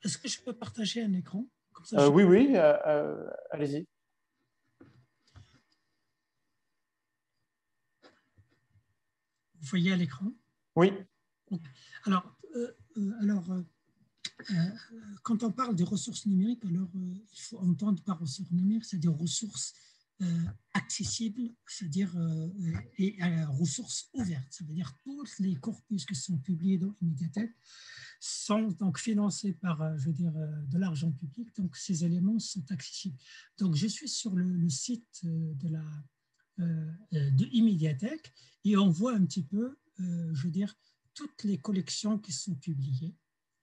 Est-ce que je peux partager un écran comme ça, Oui, allez-y. Vous voyez à l'écran? Oui. Alors, quand on parle des ressources numériques, alors il faut entendre par ressources numériques, c'est des ressources accessibles, c'est-à-dire et ressources ouvertes. Ça veut dire tous les corpus qui sont publiés dans les médiathèques sont donc financés par, de l'argent public. Donc ces éléments sont accessibles. Donc je suis sur le site de de e-médiathèque et on voit un petit peu, je veux dire, toutes les collections qui sont publiées.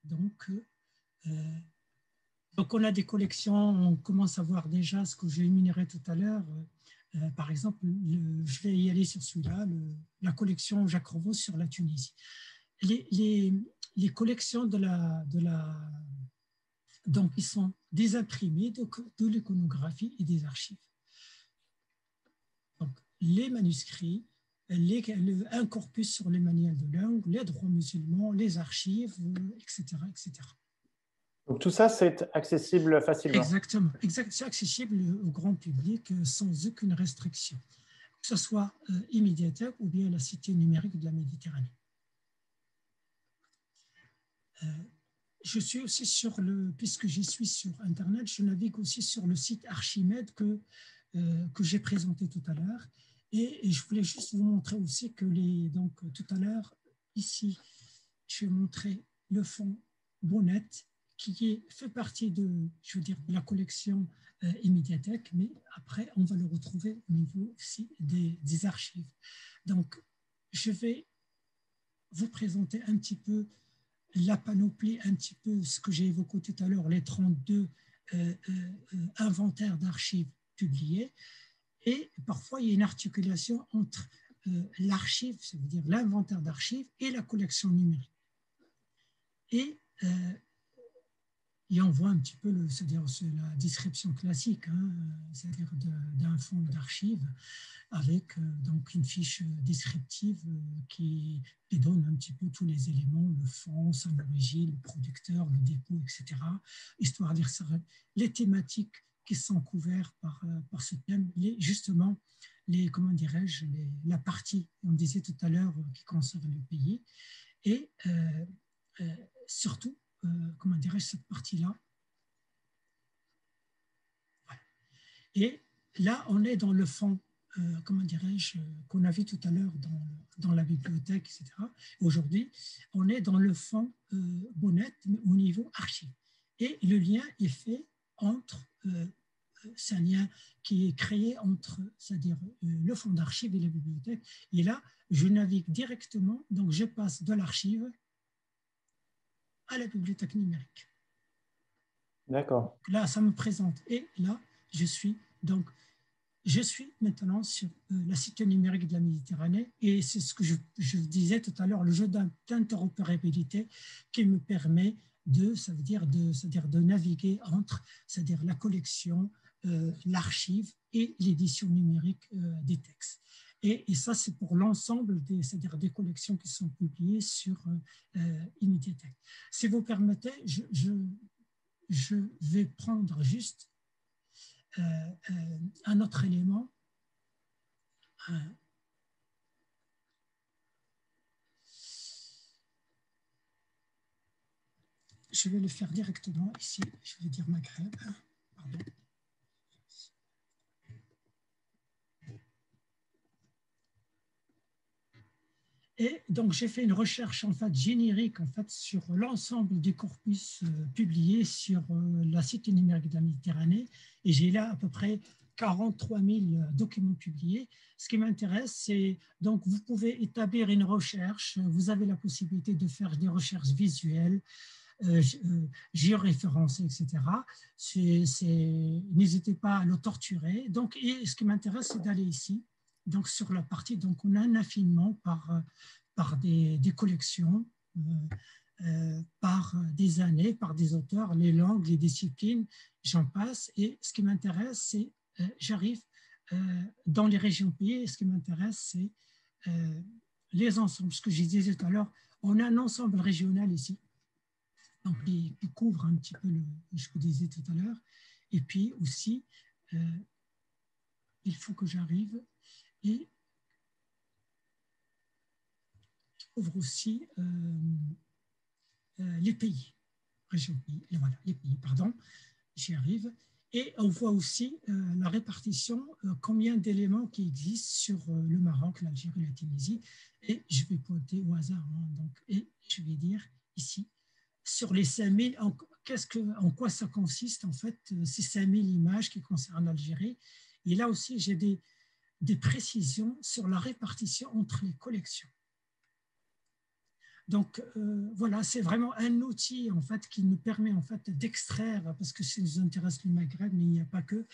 Donc, on a des collections, on commence à voir déjà ce que j'ai énuméré tout à l'heure. Par exemple, je vais y aller sur celui-là, la collection Jacques Revaux sur la Tunisie. Les collections donc, ils sont des imprimés de l'iconographie et des archives. Donc, les manuscrits, un corpus sur les manuels de langue, les droits musulmans, les archives, etc., etc. Donc tout ça, c'est accessible facilement. Exactement, c'est accessible au grand public sans aucune restriction, que ce soit e-médiathèque ou bien la Cité numérique de la Méditerranée. Je suis aussi puisque j'y suis sur Internet, je navigue aussi sur le site Archimède que j'ai présenté tout à l'heure. Et je voulais juste vous montrer aussi que donc tout à l'heure, ici, je vais montrer le fonds Bonnet, qui fait partie de la collection e-médiathèque, mais après, on va le retrouver au niveau aussi des archives. Donc, je vais vous présenter un petit peu la panoplie, un petit peu ce que j'ai évoqué tout à l'heure, les 32 inventaires d'archives publiés. Et parfois, il y a une articulation entre l'archive, ça veut dire l'inventaire d'archives, et la collection numérique. Et on voit un petit peu, c'est-à-dire la description classique, hein, c'est-à-dire d'un fonds d'archives avec donc une fiche descriptive qui donne un petit peu tous les éléments, le fonds, son origine, le producteur, le dépôt, etc., histoire de dire les thématiques qui sont couvertes par ce thème, justement, comment dirais-je, la partie, on disait tout à l'heure, qui concerne le pays, et surtout, comment dirais-je, cette partie-là. Voilà. Et là, on est dans le fond, comment dirais-je, qu'on a vu tout à l'heure dans la bibliothèque, etc. Aujourd'hui, on est dans le fond Bonnet, mais au niveau archive. Et le lien est fait entre, c'est un lien qui est créé entre, c'est-à-dire le fond d'archives et la bibliothèque. Et là, je navigue directement, donc je passe de l'archive à la bibliothèque numérique. D'accord. Là, ça me présente. Et là, je suis maintenant sur la Cité numérique de la Méditerranée et c'est ce que je disais tout à l'heure, le jeu d'interopérabilité qui me permet de naviguer entre, c'est-à-dire la collection, l'archive et l'édition numérique des textes. Et ça, c'est pour l'ensemble c'est-à-dire des collections qui sont publiées sur e-médiathèque. Si vous permettez, je vais prendre juste un autre élément. Je vais le faire directement ici. Je vais dire Maghreb. Pardon. Et donc, j'ai fait une recherche en fait, générique en fait, sur l'ensemble des corpus publiés sur la Cité numérique de la Méditerranée. Et j'ai là à peu près 43 000 documents publiés. Ce qui m'intéresse, c'est donc vous pouvez établir une recherche. Vous avez la possibilité de faire des recherches visuelles, géoréférencées, etc. N'hésitez pas à le torturer. Donc, et ce qui m'intéresse, c'est d'aller ici. Donc, sur la partie, donc, on a un affinement par des collections, par des années, par des auteurs, les langues, les disciplines, j'en passe. Et ce qui m'intéresse, c'est, j'arrive dans les régions pays, et ce qui m'intéresse, c'est les ensembles. Ce que je disais tout à l'heure, on a un ensemble régional ici, donc qui couvre un petit peu ce que je disais tout à l'heure. Et puis aussi, il faut que j'arrive et couvre aussi les pays, région pays, et voilà, les pays, pardon, j'y arrive. Et on voit aussi la répartition, combien d'éléments qui existent sur le Maroc, l'Algérie, la Tunisie. Et je vais pointer au hasard, hein, donc, et je vais dire ici, sur les 5000, en quoi ça consiste en fait, ces 5000 images qui concernent l'Algérie. Et là aussi, j'ai des précisions sur la répartition entre les collections. Donc, voilà, c'est vraiment un outil en fait, qui nous permet en fait, d'extraire, parce que ça nous intéresse le Maghreb, mais il n'y a pas que,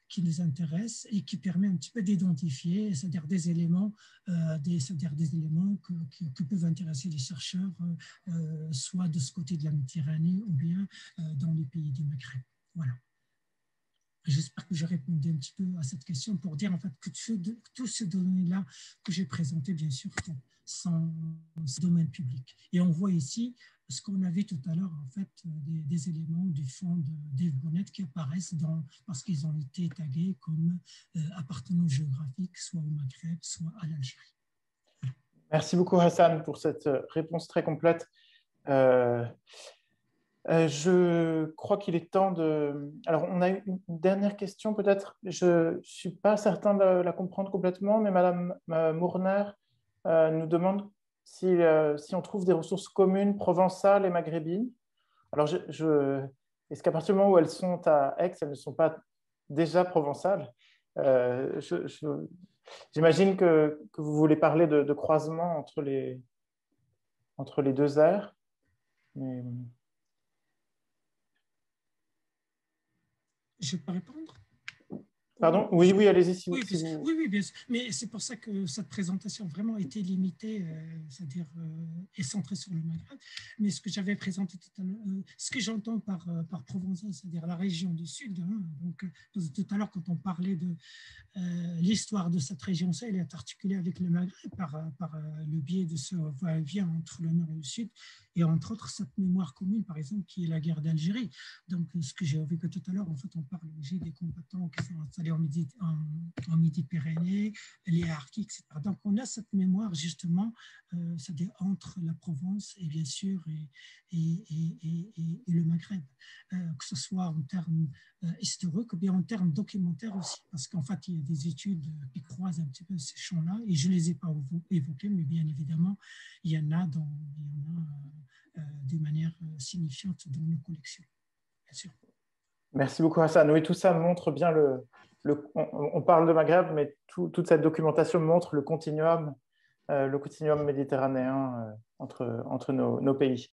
qui nous intéresse et qui permet un petit peu d'identifier, c'est-à-dire des éléments, c'est-à-dire des éléments que peuvent intéresser les chercheurs, soit de ce côté de la Méditerranée ou bien dans les pays du Maghreb. Voilà. J'espère que j'ai répondu un petit peu à cette question pour dire en fait que tous ces données-là que j'ai présentées, bien sûr, sont domaine public. Et on voit ici ce qu'on a vu tout à l'heure, en fait, des éléments du fond d'Evbonet qui apparaissent parce qu'ils ont été tagués comme appartenant géographique, soit au Maghreb, soit à l'Algérie. Merci beaucoup, Hassan, pour cette réponse très complète. Je crois qu'il est temps de... Alors, on a une dernière question, peut-être. Je ne suis pas certain de la comprendre complètement, mais Madame Mourner nous demande si on trouve des ressources communes provençales et maghrébines. Alors, est-ce qu'à partir du moment où elles sont à Aix, elles ne sont pas déjà provençales? J'imagine que vous voulez parler de croisement entre les deux aires. Mais... Je peux répondre? Pardon? Oui, allez-y. Oui, bien sûr. Mais c'est pour ça que cette présentation vraiment a été limitée, c'est-à-dire est centrée sur le Maghreb. Mais ce que j'avais présenté tout à l'heure, ce que j'entends par provençal, c'est-à-dire la région du Sud, hein, donc tout à l'heure quand on parlait de l'histoire de cette région, ça, elle est articulée avec le Maghreb par le biais de ce va-et-vient entre le Nord et le Sud, et entre autres cette mémoire commune, par exemple, qui est la guerre d'Algérie. Donc, ce que j'ai vécu tout à l'heure, en fait, on parle aussi des combattants qui sont installés en Midi-Pyrénées, les Harkis, etc. Donc, on a cette mémoire, justement, c'est-à-dire entre la Provence et, bien sûr, et le Maghreb, que ce soit en termes historiques ou bien en termes documentaires aussi, parce qu'en fait, il y a des études qui croisent un petit peu ces champs-là, et je ne les ai pas évoqués, mais bien évidemment, il y en a de manière signifiante dans nos collections, bien sûr. Merci beaucoup, Hassan. Oui, tout ça montre bien on parle de Maghreb, mais toute cette documentation montre le continuum méditerranéen entre nos pays.